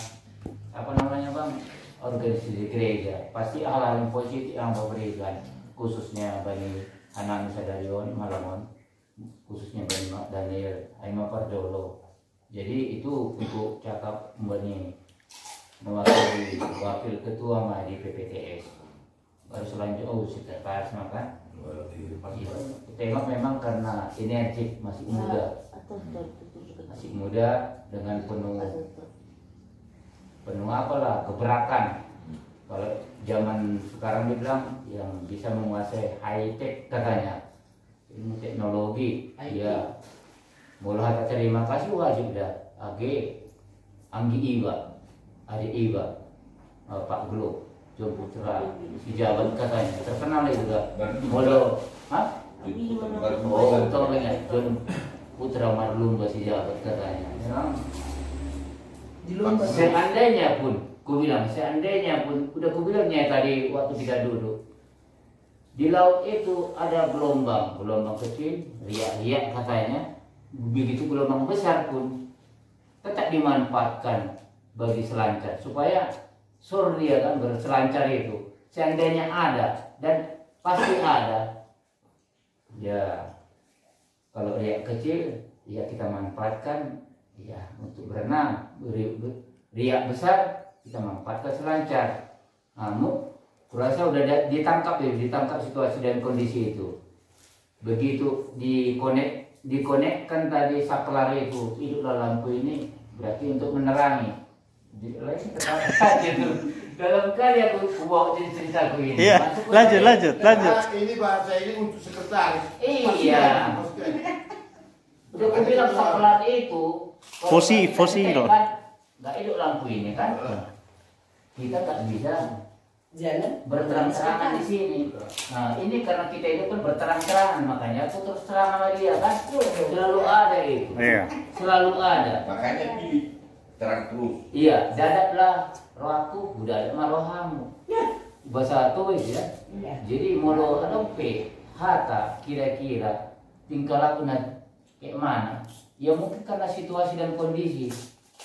S3: apa namanya bang, organisasi gereja. Pasti hal-hal yang positif yang abang berikan, khususnya bagi anak Sadarion Malamon, khususnya bagi Mak Daniel Aima Pardolo. Jadi itu untuk cakap membani mewakili wakil ketua di PPTS. Baru selanjutnya sekretaris makan. Tengok memang karena energik masih muda dengan penuh apalah keberakan. Kalau zaman sekarang dibilang yang bisa menguasai high tech katanya, ilmu teknologi, ya mulai terima kasih wajib dah. Anggi Iba, adik Iba, Pak Glo. John Putra, si Jabat katanya terkenal juga. Molo, tahu nggak? John Putra Marlumba si Jabat katanya. Seandainya pun, seandainya pun, udah kubilangnya tadi waktu kita duduk. Di laut itu ada gelombang kecil, riak-riak katanya. Begitu gelombang besar pun tetap dimanfaatkan bagi selancar supaya dia kan berselancar itu seandainya ada dan pasti ada ya. Kalau riak kecil ya kita manfaatkan ya untuk berenang, riak besar kita manfaatkan selancar. Kurasa udah ditangkap situasi dan kondisi itu. Begitu dikonekkan tadi saklar itu, hiduplah lampu ini berarti untuk menerangi. Dalam kali aku bawa ceritaku ini.
S4: Iya, lanjut.
S2: Ini bahasa ini untuk sekretaris.
S3: Iya. Udah aku bilang saklar itu.
S4: Fosi dong.
S3: nggak hidup lampu ini kan, kita nggak bisa
S5: Jangan
S3: berterang-terangan di sini. Nah ini karena kita itu kan berterang-terangan, makanya aku terus terang sama dia kan, selalu ada itu, selalu ada.
S2: Makanya pilih terang terus.
S3: Iya, dadatlah rohaku, dadat mah rohamu. Bahasa tulis ya. Jadi mulu adope hata kira-kira tingkah laku kayak mana? Ya mungkin karena situasi dan kondisi.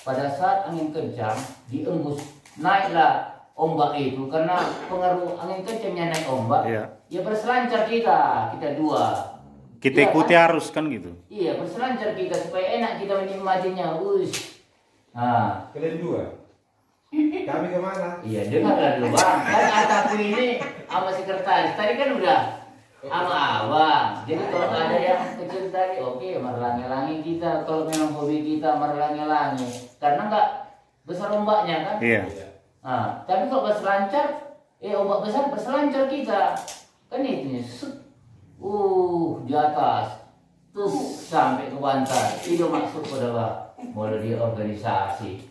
S3: Pada saat angin kencang diembus naiklah ombak itu, karena pengaruh angin kencangnya naik ombak. Ya berselancar kita dua.
S4: Kita ikuti arus kan gitu.
S3: Iya, berselancar kita supaya enak kita menikmatinya. Nah,
S7: Kalian dua. Kami kemana?
S3: iya dengarlah dulu bang. Kan ataku ini sama sekretaris tadi kan udah sama abang. Jadi kalau ada yang kecil tadi, oke, merelangi-langi kita. Kalau memang hobi kita merelangi-langi, karena nggak besar ombaknya kan.
S4: Iya.
S3: Nah, tapi kalau berselancar, ombak besar berselancar kita kan itu di atas terus sampai ke pantai. Itu maksud adalah mulai di organisasi.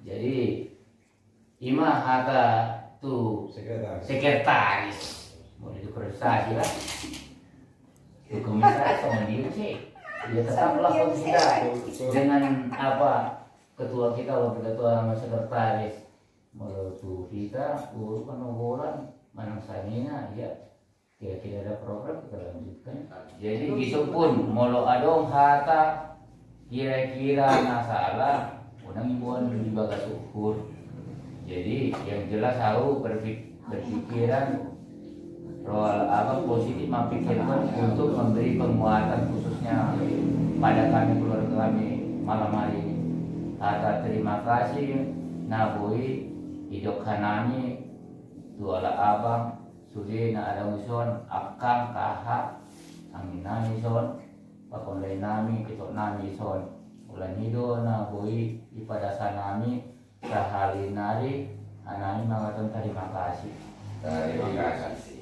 S3: Jadi Ima Hata tuh sekretaris mulai di organisasi lah. Itu komisaris sama dia sih. Ya tetaplah kita dengan apa ketua kita, wakil ketua sama sekretaris. Mulai tuh kita urusan orang manang sanina ya. Kira-kira ada program kita lanjutkan. Jadi gitu pun molo adong hata kira-kira masalah unang ibuan di bagas ukur. Jadi yang jelas tahu berpikiran roal apa positif memikirkan untuk memberi penguatan khususnya pada kami keluarga kami malam hari ini. Hata terima kasih nabui hidup kanani tuala abang sudah ada uson akang kahak angin nami son pakondai nami kitok nami son ulan hido na boi ipadasa nami sahali nari anani mangatan terima kasih.
S2: Terima kasih.